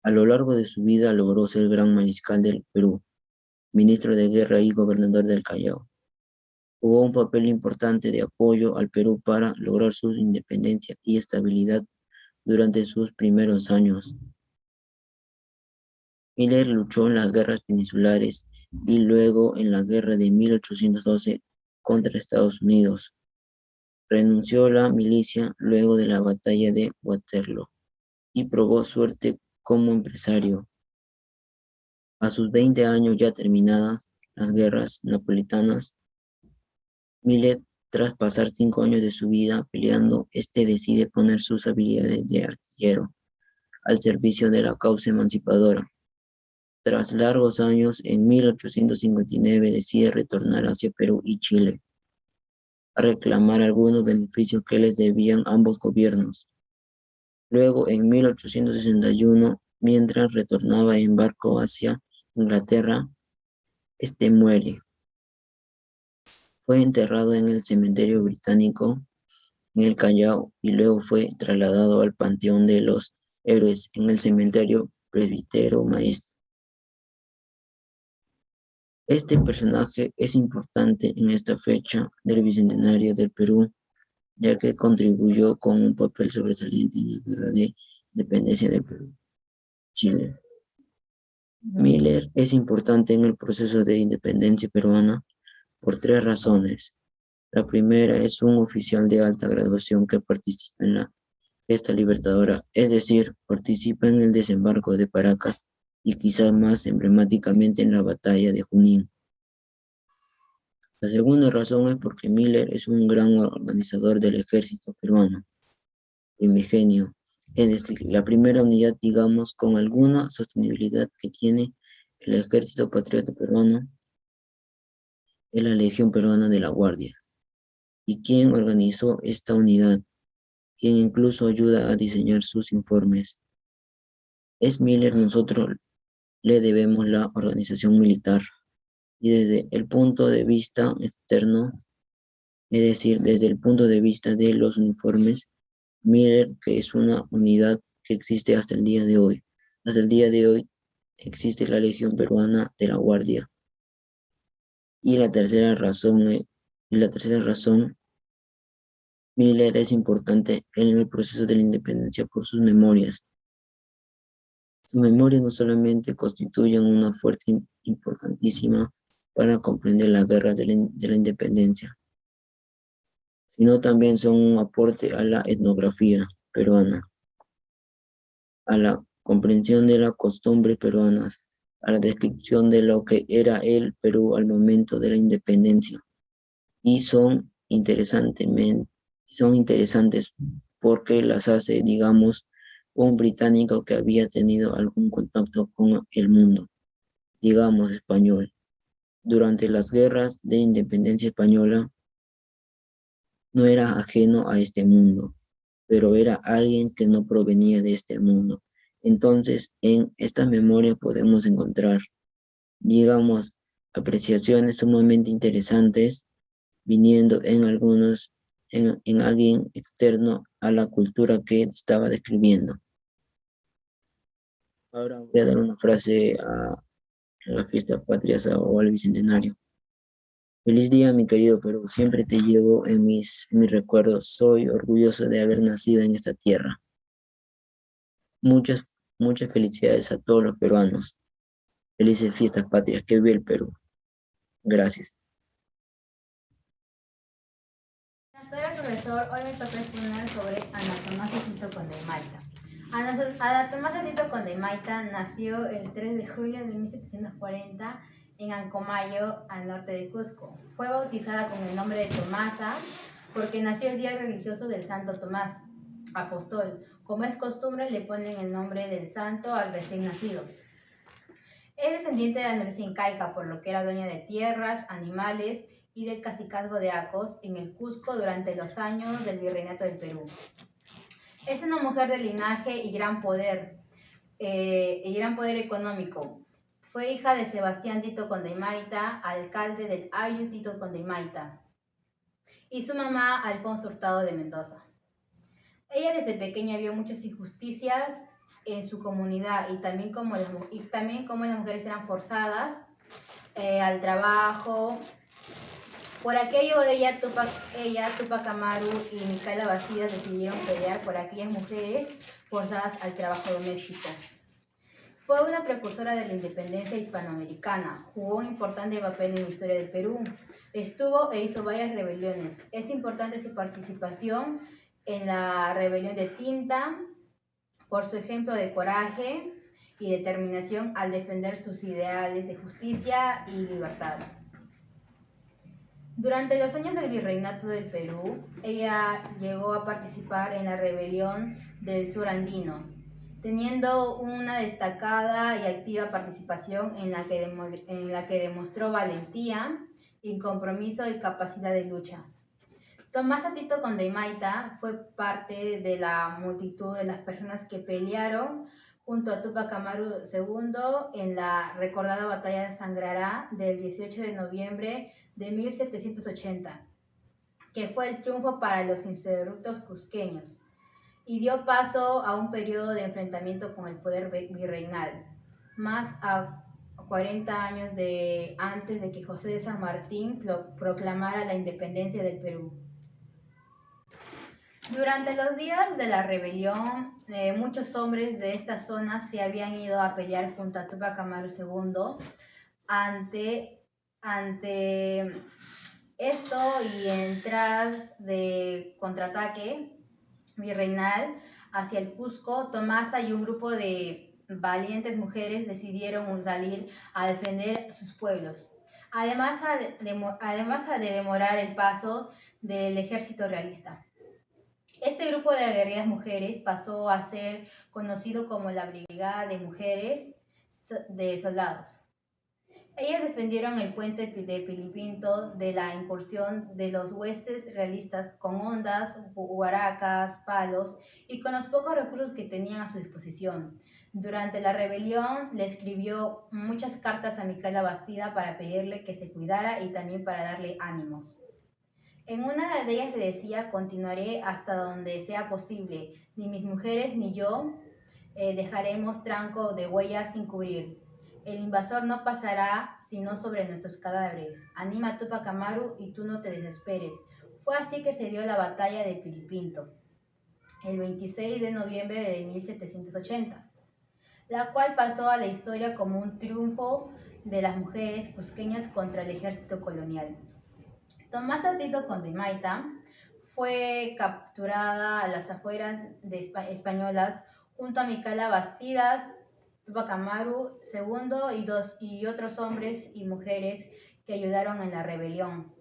A lo largo de su vida logró ser gran mariscal del Perú, ministro de guerra y gobernador del Callao. Jugó un papel importante de apoyo al Perú para lograr su independencia y estabilidad durante sus primeros años. Miller luchó en las guerras peninsulares y luego en la guerra de 1812 contra Estados Unidos. Renunció a la milicia luego de la batalla de Waterloo y probó suerte como empresario. A sus 20 años ya terminadas las guerras napolitanas, Miller, tras pasar 5 años de su vida peleando, decide poner sus habilidades de artillero al servicio de la causa emancipadora. Tras largos años, en 1859 decide retornar hacia Perú y Chile a reclamar algunos beneficios que les debían ambos gobiernos. Luego, en 1861, mientras retornaba en barco hacia Inglaterra, muere. Fue enterrado en el cementerio británico en el Callao y luego fue trasladado al Panteón de los Héroes en el cementerio Presbítero Maestro. Este personaje es importante en esta fecha del Bicentenario del Perú, ya que contribuyó con un papel sobresaliente en la guerra de independencia del Perú, Chile. Miller es importante en el proceso de independencia peruana por 3 razones. La primera es un oficial de alta graduación que participa en la gesta libertadora, es decir, participa en el desembarco de Paracas y quizás más emblemáticamente en la batalla de Junín. La segunda razón es porque Miller es un gran organizador del ejército peruano, primigenio, es decir, la primera unidad, digamos, con alguna sostenibilidad que tiene el ejército patriota peruano es la Legión Peruana de la Guardia. ¿Y quién organizó esta unidad? Quien incluso ayuda a diseñar sus informes. Es Miller, nosotros le debemos la organización militar. Y desde el punto de vista externo, es decir, desde el punto de vista de los uniformes, Miller, que es una unidad que existe hasta el día de hoy. Hasta el día de hoy existe la Legión Peruana de la Guardia. Y la tercera razón, Miller es importante en el proceso de la independencia por sus memorias. Sus memorias no solamente constituyen una fuente importantísima para comprender la guerra de la independencia, sino también son un aporte a la etnografía peruana, a la comprensión de las costumbres peruanas, a la descripción de lo que era el Perú al momento de la independencia. Y son interesantes porque las hace, digamos, un británico que había tenido algún contacto con el mundo, digamos, español. Durante las guerras de independencia española, no era ajeno a este mundo, pero era alguien que no provenía de este mundo. Entonces, en esta memoria podemos encontrar, digamos, apreciaciones sumamente interesantes, viniendo en algunos en alguien externo a la cultura que estaba describiendo. Ahora voy a dar una frase a las fiestas patrias o al bicentenario. Feliz día, mi querido Perú. Siempre te llevo en mis recuerdos. Soy orgulloso de haber nacido en esta tierra. Muchas felicidades a todos los peruanos. Felices fiestas patrias. Que vive el Perú. Gracias. Buenas tardes, profesor. Hoy me toca exponer sobre Ana Tomasa Tito Condemaita. Ana Tomasa Tito Condemaita nació el 3 de julio de 1740 en Ancomayo, al norte de Cusco. Fue bautizada con el nombre de Tomasa porque nació el día religioso del Santo Tomás, apóstol. Como es costumbre, le ponen el nombre del santo al recién nacido. Es descendiente de la nobleza incaica, por lo que era dueña de tierras, animales y del cacicazgo de Acos en el Cusco durante los años del Virreinato del Perú. Es una mujer de linaje y gran poder económico. Fue hija de Sebastián Tito Condemaita, alcalde del Ayu Tito Condemaita, y su mamá Alfonso Hurtado de Mendoza. Ella desde pequeña vio muchas injusticias en su comunidad y también como las mujeres eran forzadas al trabajo. Por aquello Tupac Amaru y Micaela Bastidas decidieron pelear por aquellas mujeres forzadas al trabajo doméstico. Fue una precursora de la independencia hispanoamericana, jugó un importante papel en la historia del Perú, estuvo e hizo varias rebeliones. Es importante su participación en la rebelión de Tinta por su ejemplo de coraje y determinación al defender sus ideales de justicia y libertad. Durante los años del Virreinato del Perú, ella llegó a participar en la rebelión del sur andino, teniendo una destacada y activa participación en la que demostró valentía, compromiso y capacidad de lucha. Tomasa Tito Condemaita fue parte de la multitud de las personas que pelearon junto a Tupac Amaru II en la recordada batalla de Sangrará del 18 de noviembre de 1780, que fue el triunfo para los insurrectos cusqueños y dio paso a un periodo de enfrentamiento con el poder virreinal, más a 40 años antes de que José de San Martín proclamara la independencia del Perú. Durante los días de la rebelión, muchos hombres de esta zona se habían ido a pelear junto a Tupac Amaru II. Ante esto y en tras de contraataque virreinal hacia el Cusco, Tomasa y un grupo de valientes mujeres decidieron salir a defender sus pueblos, además de demorar el paso del ejército realista. Este grupo de aguerridas mujeres pasó a ser conocido como la Brigada de Mujeres de Soldados. Ellas defendieron el puente de Pilipinto de la incursión de los huestes realistas con hondas, huaracas, palos y con los pocos recursos que tenían a su disposición. Durante la rebelión le escribió muchas cartas a Micaela Bastida para pedirle que se cuidara y también para darle ánimos. En una de ellas le decía: continuaré hasta donde sea posible, ni mis mujeres ni yo dejaremos tranco de huellas sin cubrir. El invasor no pasará sino sobre nuestros cadáveres. Anima a Tupac Amaru y tú no te desesperes. Fue así que se dio la batalla de Pilipinto, el 26 de noviembre de 1780, la cual pasó a la historia como un triunfo de las mujeres cusqueñas contra el ejército colonial. Tomasa Tito Condemaita fue capturada a las afueras de españolas junto a Micaela Bastidas, Tupac Amaru II y otros hombres y mujeres que ayudaron en la rebelión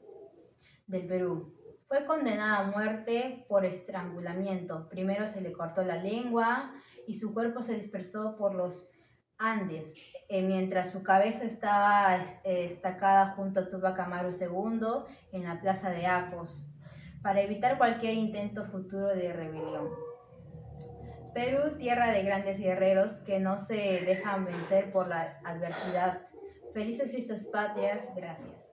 del Perú. Fue condenada a muerte por estrangulamiento. Primero se le cortó la lengua y su cuerpo se dispersó por los Andes, mientras su cabeza estaba estacada junto a Tupac Amaru II en la plaza de Acos, para evitar cualquier intento futuro de rebelión. Perú, tierra de grandes guerreros que no se dejan vencer por la adversidad. Felices fiestas patrias, gracias.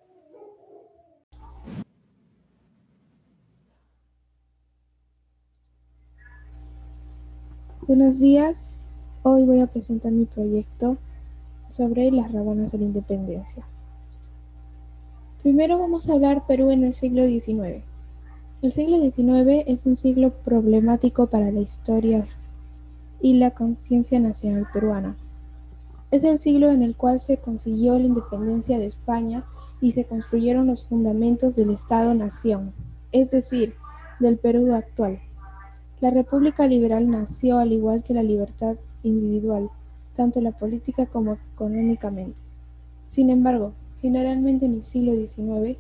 Buenos días, hoy voy a presentar mi proyecto sobre las rabonas de la independencia. Primero vamos a hablar Perú en el siglo XIX. El siglo XIX es un siglo problemático para la historia y la conciencia nacional peruana. Es el siglo en el cual se consiguió la independencia de España y se construyeron los fundamentos del Estado-nación, es decir, del Perú actual. La República Liberal nació al igual que la libertad individual, tanto en la política como económicamente. Sin embargo, generalmente en el siglo XIX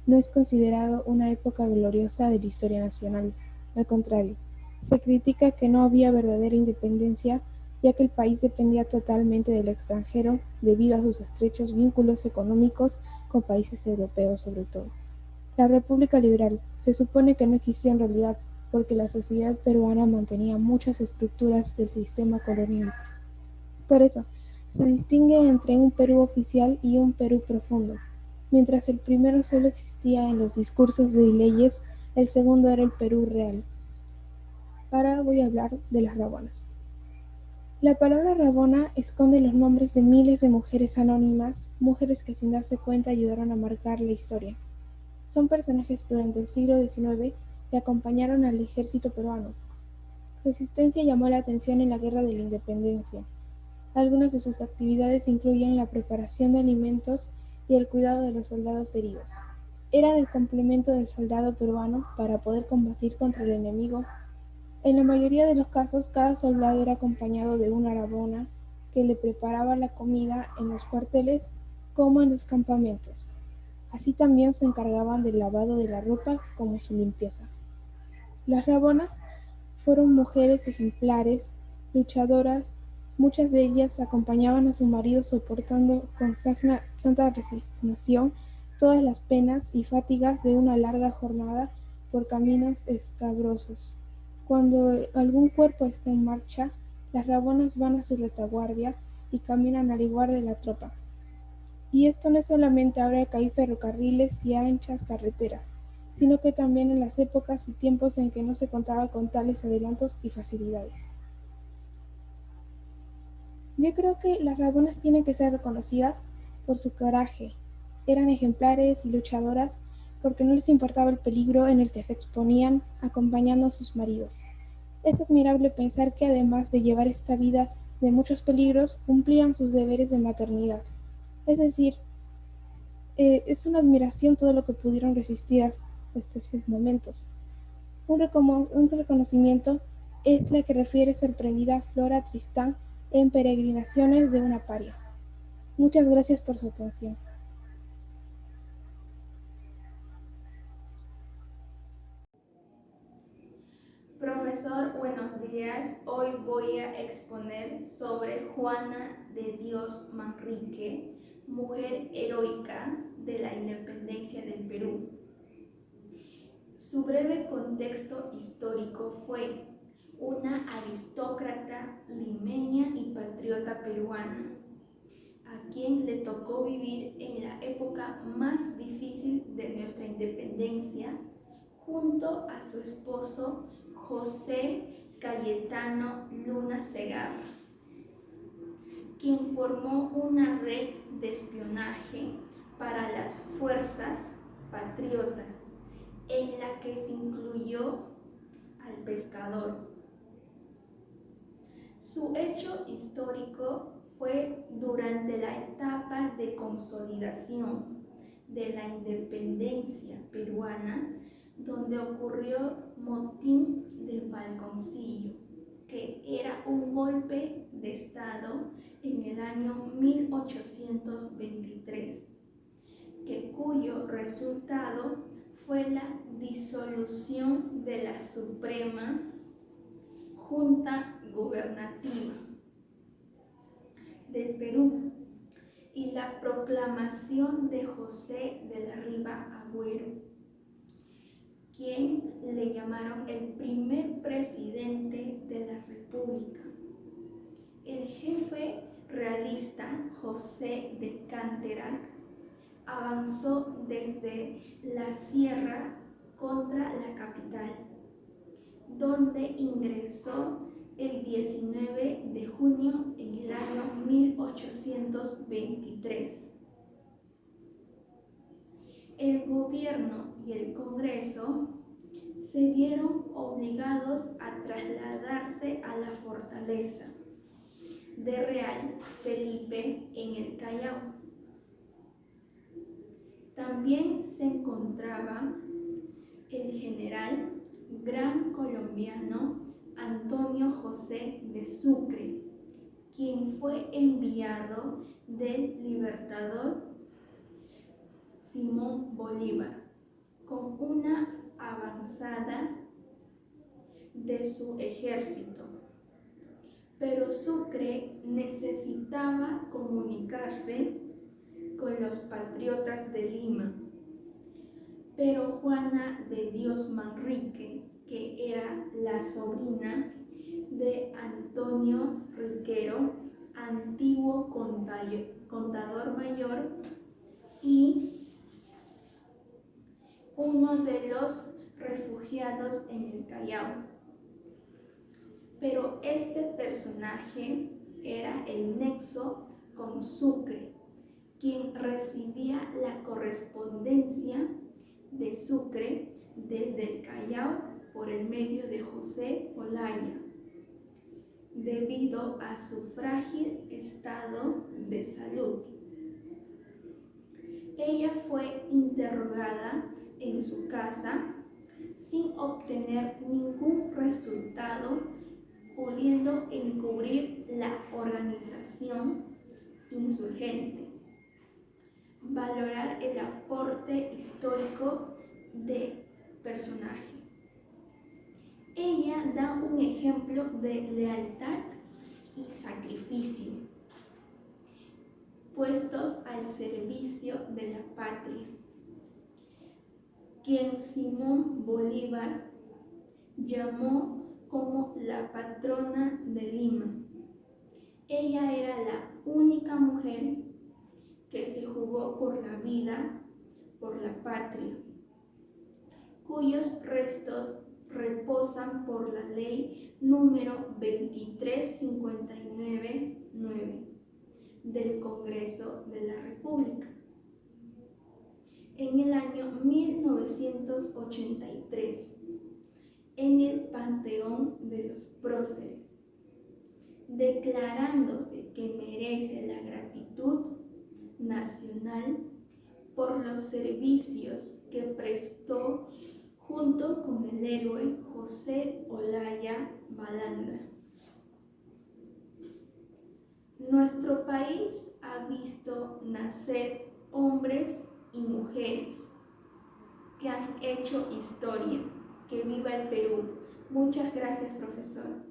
no es considerado una época gloriosa de la historia nacional. Al contrario, se critica que no había verdadera independencia, ya que el país dependía totalmente del extranjero debido a sus estrechos vínculos económicos con países europeos sobre todo. La República Liberal se supone que no existió en realidad porque la sociedad peruana mantenía muchas estructuras del sistema colonial. Por eso, se distingue entre un Perú oficial y un Perú profundo. Mientras el primero solo existía en los discursos de leyes, el segundo era el Perú real. Ahora voy a hablar de las rabonas. La palabra rabona esconde los nombres de miles de mujeres anónimas, mujeres que sin darse cuenta ayudaron a marcar la historia. Son personajes durante el siglo XIX que acompañaron al ejército peruano. Su existencia llamó la atención en la Guerra de la Independencia. Algunas de sus actividades incluyen la preparación de alimentos y el cuidado de los soldados heridos. Eran el complemento del soldado peruano para poder combatir contra el enemigo. En la mayoría de los casos, cada soldado era acompañado de una rabona que le preparaba la comida en los cuarteles como en los campamentos. Así también se encargaban del lavado de la ropa como su limpieza. Las rabonas fueron mujeres ejemplares, luchadoras, muchas de ellas acompañaban a su marido soportando con santa resignación todas las penas y fatigas de una larga jornada por caminos escabrosos. Cuando algún cuerpo está en marcha, las rabonas van a su retaguardia y caminan al igual de la tropa. Y esto no es solamente ahora que hay ferrocarriles y anchas carreteras, sino que también en las épocas y tiempos en que no se contaba con tales adelantos y facilidades. Yo creo que las rabonas tienen que ser reconocidas por su coraje. Eran ejemplares y luchadoras porque no les importaba el peligro en el que se exponían acompañando a sus maridos. Es admirable pensar que además de llevar esta vida de muchos peligros, cumplían sus deberes de maternidad. Es decir, es una admiración todo lo que pudieron resistir hasta estos momentos. Un reconocimiento es la que refiere sorprendida Flora Tristán en Peregrinaciones de una paria. Muchas gracias por su atención. Profesor, buenos días. Hoy voy a exponer sobre Juana de Dios Manrique, mujer heroica de la independencia del Perú. Su breve contexto histórico fue una aristócrata limeña y patriota peruana, a quien le tocó vivir en la época más difícil de nuestra independencia, junto a su esposo José Cayetano Luna Segarra, quien formó una red de espionaje para las fuerzas patriotas, en la que se incluyó al pescador. Su hecho histórico fue durante la etapa de consolidación de la independencia peruana, donde ocurrió motín del Balconcillo, que era un golpe de Estado en el año 1823, cuyo resultado fue la disolución de la Suprema Junta Gubernativa del Perú y la proclamación de José de la Riva Agüero, quien le llamaron el primer presidente de la República. El jefe realista José de Canterac avanzó desde la sierra contra la capital, donde ingresó el 19 de junio en el año 1823. El gobierno y el Congreso se vieron obligados a trasladarse a la fortaleza de Real Felipe en el Callao. También se encontraba el general gran colombiano Antonio José de Sucre, quien fue enviado del libertador Simón Bolívar con una avanzada de su ejército. Pero Sucre necesitaba comunicarse con los patriotas de Lima. Pero Juana de Dios Manrique, que era la sobrina de Antonio Riquero, antiguo contador mayor y uno de los refugiados en el Callao. Pero este personaje era el nexo con Sucre, quien recibía la correspondencia de Sucre desde el Callao por el medio de José Olaya, debido a su frágil estado de salud. Ella fue interrogada en su casa sin obtener ningún resultado, pudiendo encubrir la organización insurgente. Valorar el aporte histórico del personaje. Ella da un ejemplo de lealtad y sacrificio, puestos al servicio de la patria, quien Simón Bolívar llamó como la patrona de Lima. Ella era la única mujer que se jugó por la vida, por la patria, cuyos restos reposan por la ley número 23599 del Congreso de la República. En el año 1983, en el Panteón de los Próceres, declarándose que merece la gratitud nacional por los servicios que prestó junto con el héroe José Olaya Balandra. Nuestro país ha visto nacer hombres y mujeres que han hecho historia. Que viva el Perú. Muchas gracias, profesor.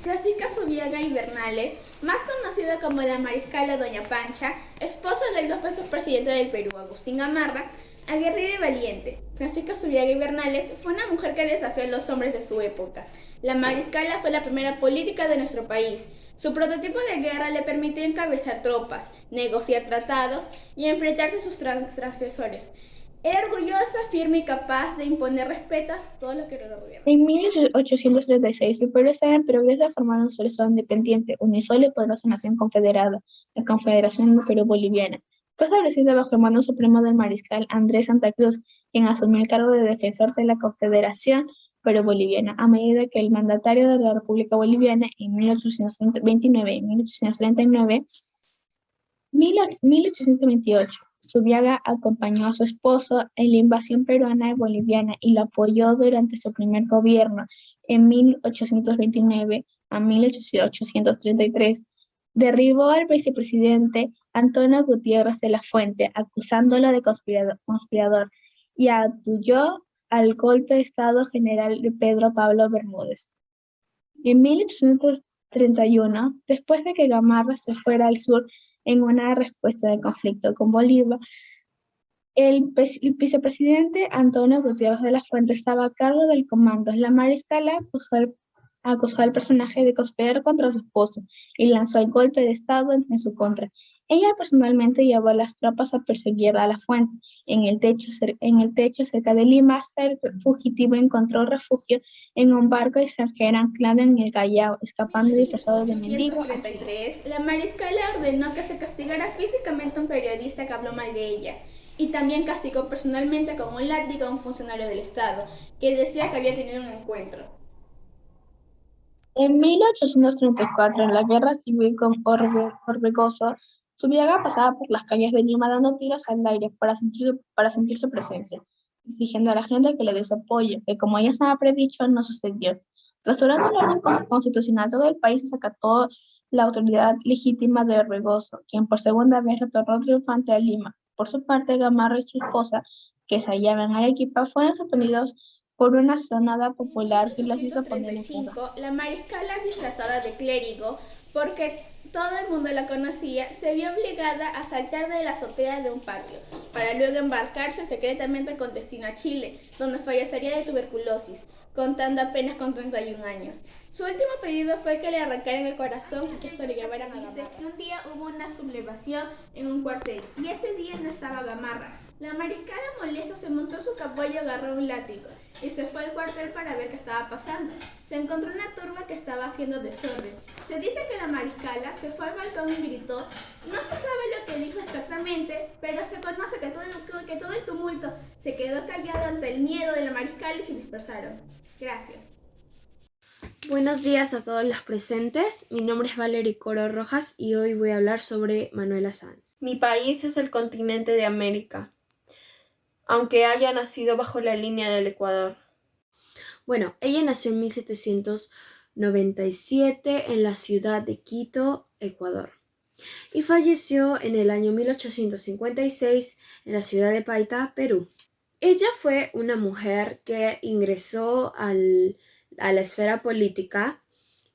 Francisca Zubiaga y Bernales, más conocida como la Mariscala Doña Pancha, esposa del dos veces presidente del Perú, Agustín Gamarra, aguerrida y valiente. Francisca Zubiaga y Bernales fue una mujer que desafió a los hombres de su época. La Mariscala fue la primera política de nuestro país. Su prototipo de guerra le permitió encabezar tropas, negociar tratados y enfrentarse a sus transgresores. Era orgullosa, firme y capaz de imponer respeto a todo lo que lo rodeaba. En 1836, el Perú estaba en progreso de formar un solo Estado independiente, una sola y poderosa nación confederada, la Confederación del Perú Boliviana. Fue establecida bajo el mando supremo del mariscal Andrés Santa Cruz, quien asumió el cargo de defensor de la Confederación Perú Boliviana, a medida que el mandatario de la República Boliviana en 1829 y 1828, Zubiaga acompañó a su esposo en la invasión peruana y boliviana y lo apoyó durante su primer gobierno en 1829 a 1833. Derribó al vicepresidente Antonio Gutiérrez de la Fuente, acusándolo de conspirador, y apoyó al golpe de Estado general de Pedro Pablo Bermúdez. En 1831, después de que Gamarra se fuera al sur en una respuesta del conflicto con Bolívar, el vicepresidente Antonio Gutiérrez de la Fuente estaba a cargo del comando. La mariscala acusó al personaje de conspirar contra su esposo y lanzó el golpe de Estado en su contra. Ella personalmente llevó a las tropas a perseguir a la fuente. En el techo cerca de Lima, hasta el fugitivo encontró refugio en un barco extranjero anclado en el Callao, escapando disfrazado de mendigo a Chile. 1833, la mariscala ordenó que se castigara físicamente a un periodista que habló mal de ella, y también castigó personalmente con un látigo a un funcionario del Estado, que decía que había tenido un encuentro. En 1834, en la guerra civil con Orbegoso, Zubiaga pasaba por las calles de Lima dando tiros al aire para sentir su presencia, exigiendo a la gente que le dé su apoyo, que como ya estaba predicho, no sucedió. Restaurando el orden constitucional, todo el país acató la autoridad legítima de Orbegoso, quien por segunda vez retornó triunfante a Lima. Por su parte, Gamarra y su esposa, que se hallaban en Arequipa, fueron sorprendidos por una sonada popular que los hizo poner en fuga. 1835, la mariscala disfrazada de clérigo, porque todo el mundo la conocía, se vio obligada a saltar de la azotea de un patio, para luego embarcarse secretamente con destino a Chile, donde fallecería de tuberculosis, contando apenas con 31 años. Su último pedido fue que le arrancaran el corazón y que se lo llevaran a Gamarra. Un día hubo una sublevación en un cuartel, y ese día no estaba Gamarra. La mariscala molesta se montó su caballo, agarró un látigo y se fue al cuartel para ver qué estaba pasando. Se encontró una turba que estaba haciendo desorden. Se dice que la mariscala se fue al balcón y gritó. No se sabe lo que dijo exactamente, pero se conoce que todo el tumulto se quedó callado ante el miedo de la mariscala y se dispersaron. Gracias. Buenos días a todos los presentes. Mi nombre es Valerie Coro Rojas y hoy voy a hablar sobre Manuela Sáenz. Mi país es el continente de América, aunque haya nacido bajo la línea del Ecuador. Bueno, ella nació en 1797 en la ciudad de Quito, Ecuador, y falleció en el año 1856 en la ciudad de Paita, Perú. Ella fue una mujer que ingresó a la esfera política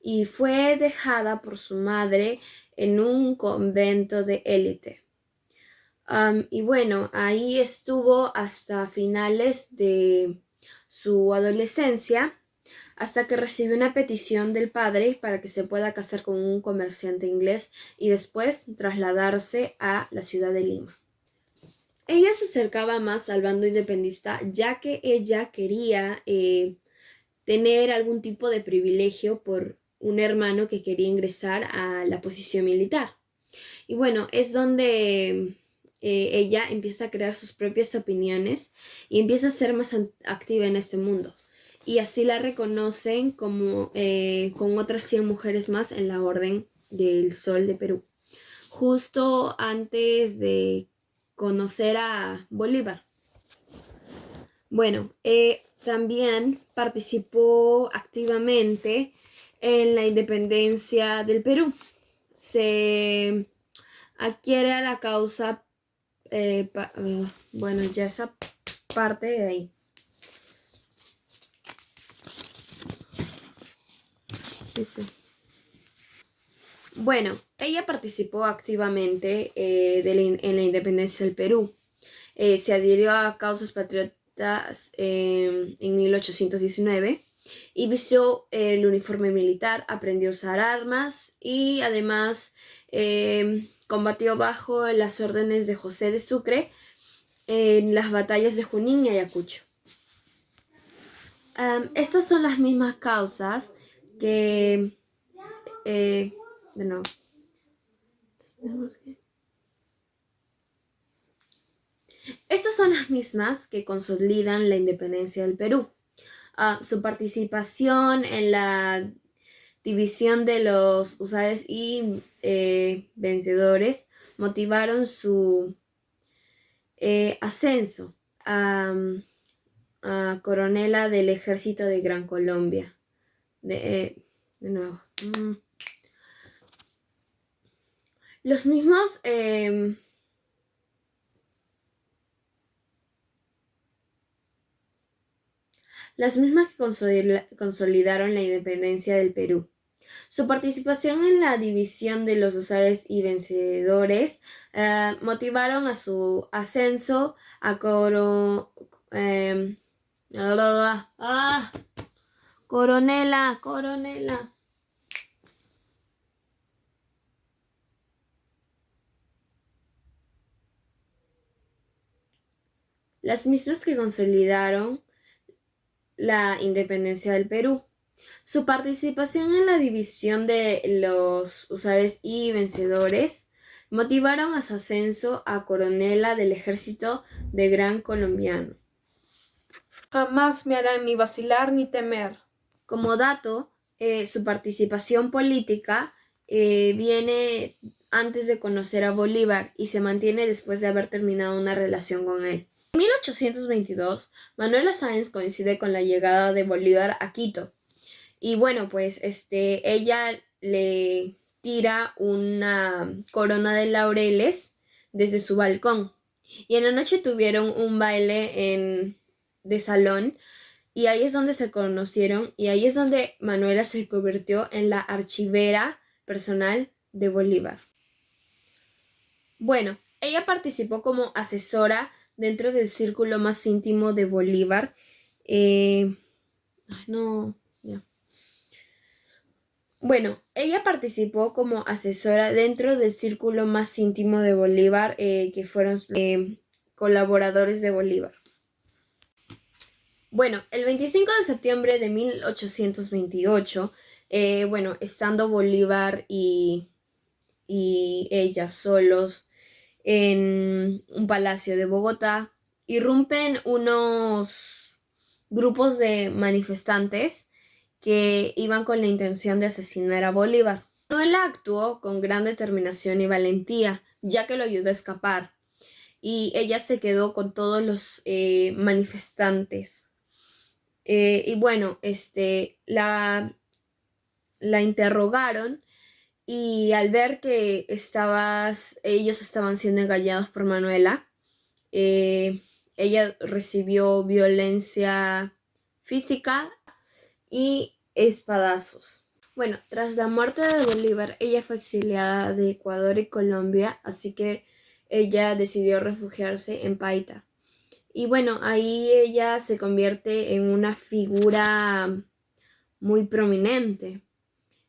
y fue dejada por su madre en un convento de élite. Y bueno, ahí estuvo hasta finales de su adolescencia, hasta que recibió una petición del padre para que se pueda casar con un comerciante inglés y después trasladarse a la ciudad de Lima. Ella se acercaba más al bando independentista, ya que ella quería tener algún tipo de privilegio por un hermano que quería ingresar a la posición militar. Y bueno, es donde ella empieza a crear sus propias opiniones y empieza a ser más activa en este mundo. Y así la reconocen como con otras 100 mujeres más en la Orden del Sol de Perú, justo antes de conocer a Bolívar. Bueno, también participó activamente en la independencia del Perú. Se adquiere a la causa, bueno, ya esa parte de ahí. Bueno, ella participó activamente en la independencia del Perú. Se adhirió a causas patriotas en 1819 y vistió el uniforme militar, aprendió a usar armas y además combatió bajo las órdenes de José de Sucre en las batallas de Junín y Ayacucho. Estas son las mismas causas que... de nuevo. Estas son las mismas que consolidan la independencia del Perú. Su participación en la división de los usuarios y vencedores motivaron su ascenso a coronela del ejército de Gran Colombia. De nuevo. Los mismos las mismas que consolidaron la independencia del Perú. Su participación en la división de los usuarios y vencedores motivaron a su ascenso a coronela. las mismas que consolidaron la independencia del Perú. Su participación en la división de los usuarios y vencedores motivaron a su ascenso a coronela del ejército de Gran Colombiano. Jamás me harán ni vacilar ni temer. Como dato, su participación política viene antes de conocer a Bolívar y se mantiene después de haber terminado una relación con él. En 1822, Manuela Sáenz coincide con la llegada de Bolívar a Quito. Y bueno, pues ella le tira una corona de laureles desde su balcón. Y en la noche tuvieron un baile de salón. Y ahí es donde se conocieron y ahí es donde Manuela se convirtió en la archivera personal de Bolívar. Bueno, ella participó como asesora dentro del círculo más íntimo de Bolívar. Bueno, ella participó como asesora dentro del círculo más íntimo de Bolívar, que fueron colaboradores de Bolívar. Bueno, el 25 de septiembre de 1828, estando Bolívar y ella solos en un palacio de Bogotá, irrumpen unos grupos de manifestantes que iban con la intención de asesinar a Bolívar. Manuela actuó con gran determinación y valentía, ya que lo ayudó a escapar, y ella se quedó con todos los manifestantes. La interrogaron y al ver que ellos estaban siendo engañados por Manuela, ella recibió violencia física y espadazos. Bueno, tras la muerte de Bolívar, ella fue exiliada de Ecuador y Colombia, así que ella decidió refugiarse en Paita. Y bueno, ahí ella se convierte en una figura muy prominente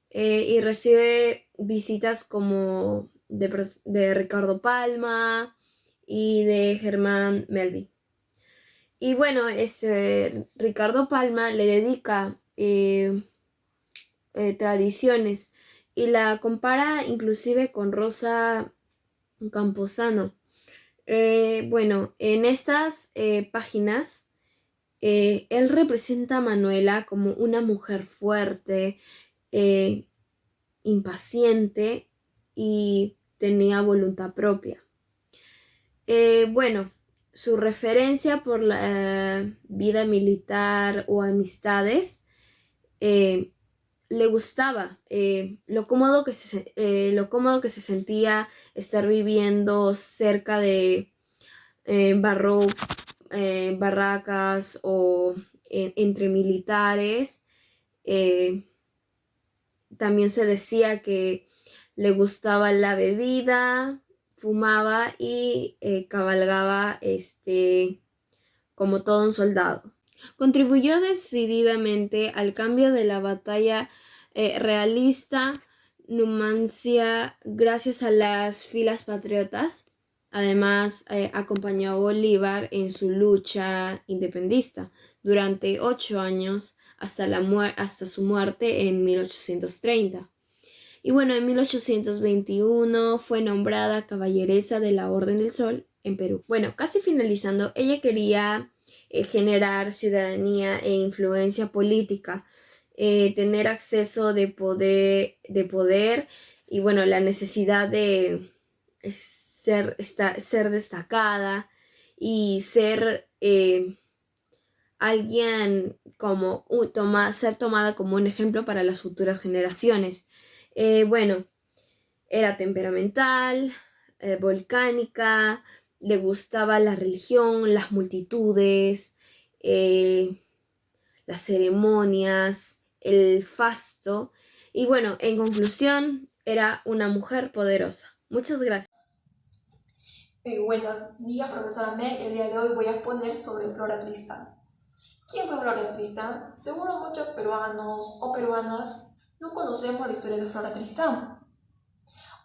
y recibe visitas como de Ricardo Palma y de Germán Melville. Y bueno, Ricardo Palma le dedica tradiciones y la compara inclusive con Rosa Camposano. En estas páginas, él representa a Manuela como una mujer fuerte, impaciente y tenía voluntad propia. Su referencia por la vida militar o amistades le gustaba lo cómodo que se sentía estar viviendo cerca de barracas o entre militares. También se decía que le gustaba la bebida, fumaba y cabalgaba como todo un soldado. Contribuyó decididamente al cambio de la batalla realista Numancia gracias a las filas patriotas. Además, acompañó a Bolívar en su lucha independentista durante 8 años hasta su muerte en 1830. Y bueno, en 1821 fue nombrada caballeresa de la Orden del Sol en Perú. Bueno, casi finalizando, ella quería generar ciudadanía e influencia política, tener acceso de poder y bueno, la necesidad de ser destacada y ser alguien ser tomada como un ejemplo para las futuras generaciones. Era temperamental, volcánica, le gustaba la religión, las multitudes, las ceremonias, el fasto. Y bueno, en conclusión, era una mujer poderosa. Muchas gracias. Buenos días, profesora May. El día de hoy voy a exponer sobre Flora Tristán. ¿Quién fue Flora Tristán? Seguro muchos peruanos o peruanas no conocemos la historia de Flora Tristán.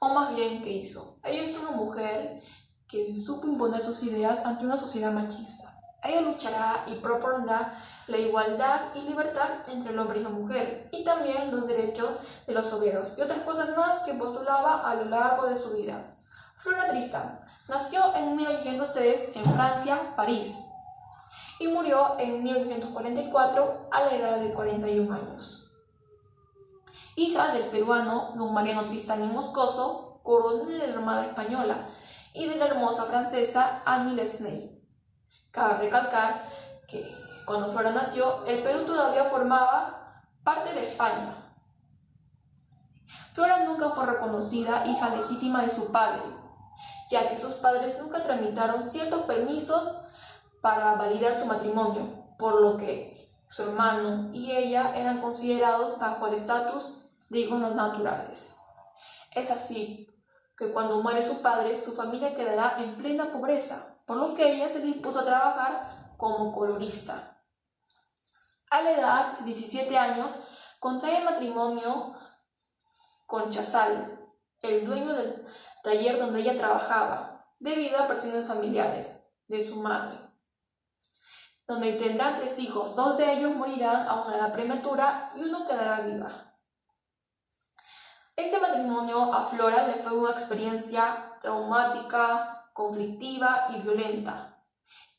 O más bien, ¿qué hizo? Ella es una mujer que supo imponer sus ideas ante una sociedad machista. Ella luchará y propondrá la igualdad y libertad entre el hombre y la mujer, y también los derechos de los obreros, y otras cosas más que postulaba a lo largo de su vida. Flora Tristan nació en 1803 en Francia, París, y murió en 1844 a la edad de 41 años. Hija del peruano don Mariano Tristán y Moscoso, coronel de la Armada Española, y de la hermosa francesa Annie Lesney. Cabe recalcar que cuando Flora nació, el Perú todavía formaba parte de España. Flora nunca fue reconocida hija legítima de su padre, ya que sus padres nunca tramitaron ciertos permisos para validar su matrimonio, por lo que su hermano y ella eran considerados bajo el estatus de hijos naturales. Es así que cuando muere su padre, su familia quedará en plena pobreza, por lo que ella se dispuso a trabajar como colorista. A la edad de 17 años, contrae matrimonio con Chazal, el dueño del taller donde ella trabajaba, debido a presiones familiares de su madre, donde tendrán 3 hijos. 2 de ellos morirán a una edad prematura y uno quedará viva. Este matrimonio a Flora le fue una experiencia traumática, conflictiva y violenta,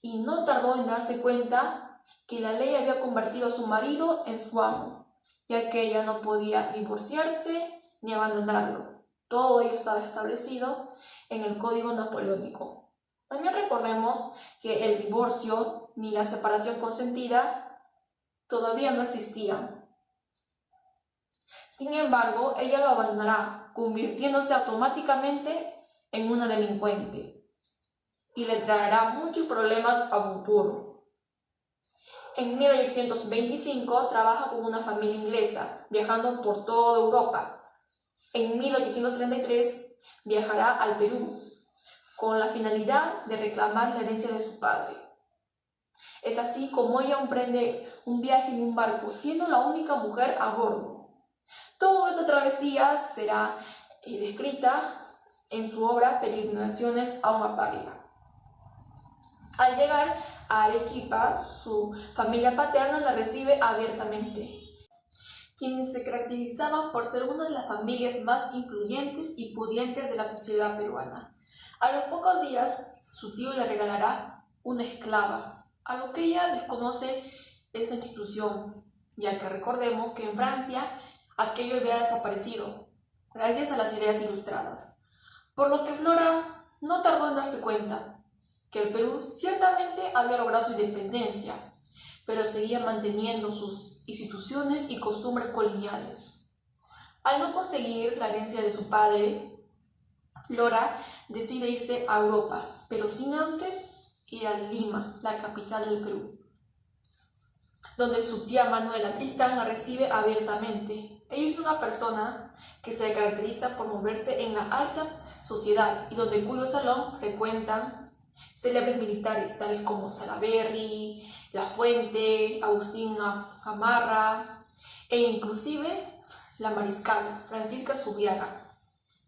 y no tardó en darse cuenta que la ley había convertido a su marido en su amo, ya que ella no podía divorciarse ni abandonarlo. Todo ello estaba establecido en el Código Napoleónico. También recordemos que el divorcio ni la separación consentida todavía no existían. Sin embargo, ella lo abandonará, convirtiéndose automáticamente en una delincuente, y le traerá muchos problemas a futuro. En 1825 trabaja con una familia inglesa, viajando por toda Europa. En 1833 viajará al Perú, con la finalidad de reclamar la herencia de su padre. Es así como ella emprende un viaje en un barco, siendo la única mujer a bordo. Toda esta travesía será descrita en su obra Peregrinaciones a una paria. Al llegar a Arequipa, su familia paterna la recibe abiertamente, quienes se caracterizaban por ser una de las familias más influyentes y pudientes de la sociedad peruana. A los pocos días, su tío le regalará una esclava, a lo que ella desconoce esa institución, ya que recordemos que en Francia aquello había desaparecido, gracias a las ideas ilustradas. Por lo que Flora no tardó en darse cuenta que el Perú ciertamente había logrado su independencia, pero seguía manteniendo sus instituciones y costumbres coloniales. Al no conseguir la herencia de su padre, Flora decide irse a Europa, pero sin antes ir a Lima, la capital del Perú, donde su tía Manuela Tristán la recibe abiertamente. Ella es una persona que se caracteriza por moverse en la alta sociedad y donde cuyo salón frecuentan célebres militares tales como Salaverry, La Fuente, Agustín Gamarra e inclusive la mariscal Francisca Zubiaga,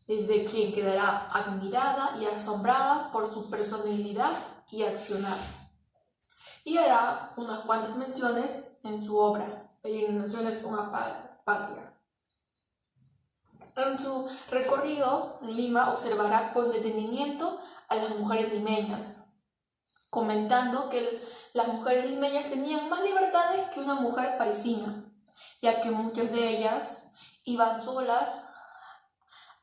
desde quien quedará admirada y asombrada por su personalidad y accionar. Y hará unas cuantas menciones en su obra Peregrinaciones a una patria. En su recorrido en Lima observará con detenimiento a las mujeres limeñas, comentando que las mujeres limeñas tenían más libertades que una mujer parisina, ya que muchas de ellas iban solas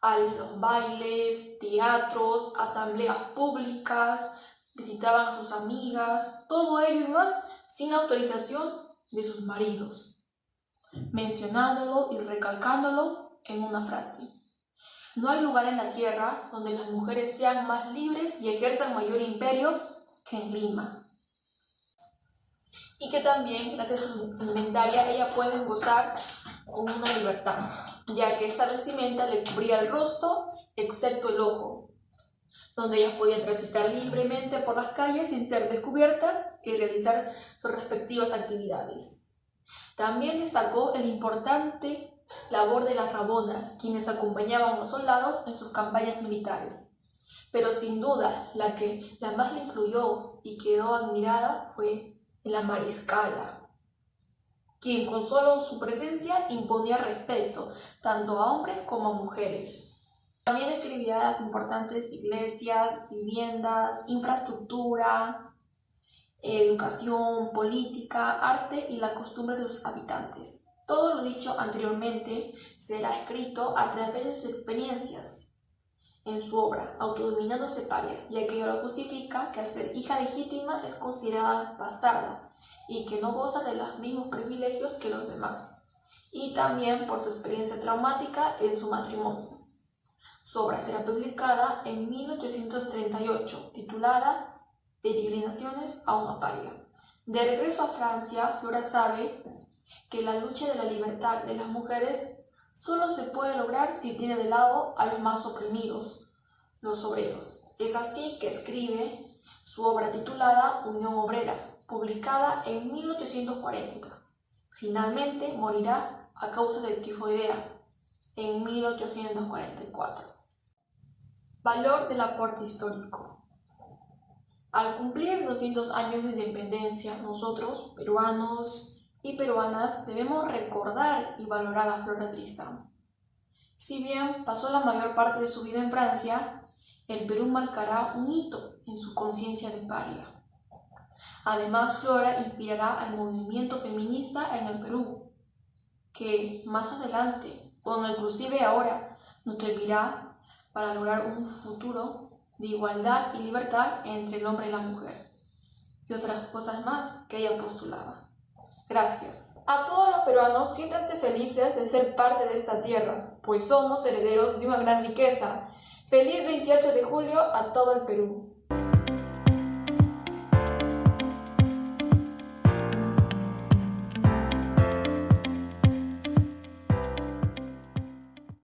a los bailes, teatros, asambleas públicas, visitaban a sus amigas, todo ello y más sin autorización de sus maridos, mencionándolo y recalcándolo en una frase: no hay lugar en la tierra donde las mujeres sean más libres y ejerzan mayor imperio que en Lima. Y que también, gracias a su indumentaria, ellas pueden gozar con una libertad, ya que esta vestimenta le cubría el rostro, excepto el ojo, donde ellas podían transitar libremente por las calles sin ser descubiertas y realizar sus respectivas actividades. También destacó el importante labor de las rabonas, quienes acompañaban a los soldados en sus campañas militares. Pero sin duda, la que más le influyó y quedó admirada fue la mariscala, quien con solo su presencia imponía respeto tanto a hombres como a mujeres. También escribía las importantes iglesias, viviendas, infraestructura, educación, política, arte y la costumbre de sus habitantes. Todo lo dicho anteriormente será escrito a través de sus experiencias en su obra, autodominándose paria, ya que lo justifica que al ser hija legítima es considerada bastarda y que no goza de los mismos privilegios que los demás, y también por su experiencia traumática en su matrimonio. Su obra será publicada en 1838, titulada Peregrinaciones a una paria. De regreso a Francia, Flora sabe que la lucha de la libertad de las mujeres solo se puede lograr si tiene de lado a los más oprimidos, los obreros. Es así que escribe su obra titulada Unión Obrera, publicada en 1840. Finalmente morirá a causa de tifoidea en 1844. Valor del aporte histórico. Al cumplir 200 años de independencia, nosotros, peruanos y peruanas, debemos recordar y valorar a Flora Tristán. Si bien pasó la mayor parte de su vida en Francia, el Perú marcará un hito en su conciencia de paria. Además, Flora inspirará al movimiento feminista en el Perú, que más adelante, o inclusive ahora, nos servirá para lograr un futuro de igualdad y libertad entre el hombre y la mujer, y otras cosas más que ella postulaba. Gracias. A todos los peruanos, siéntanse felices de ser parte de esta tierra, pues somos herederos de una gran riqueza. Feliz 28 de julio a todo el Perú.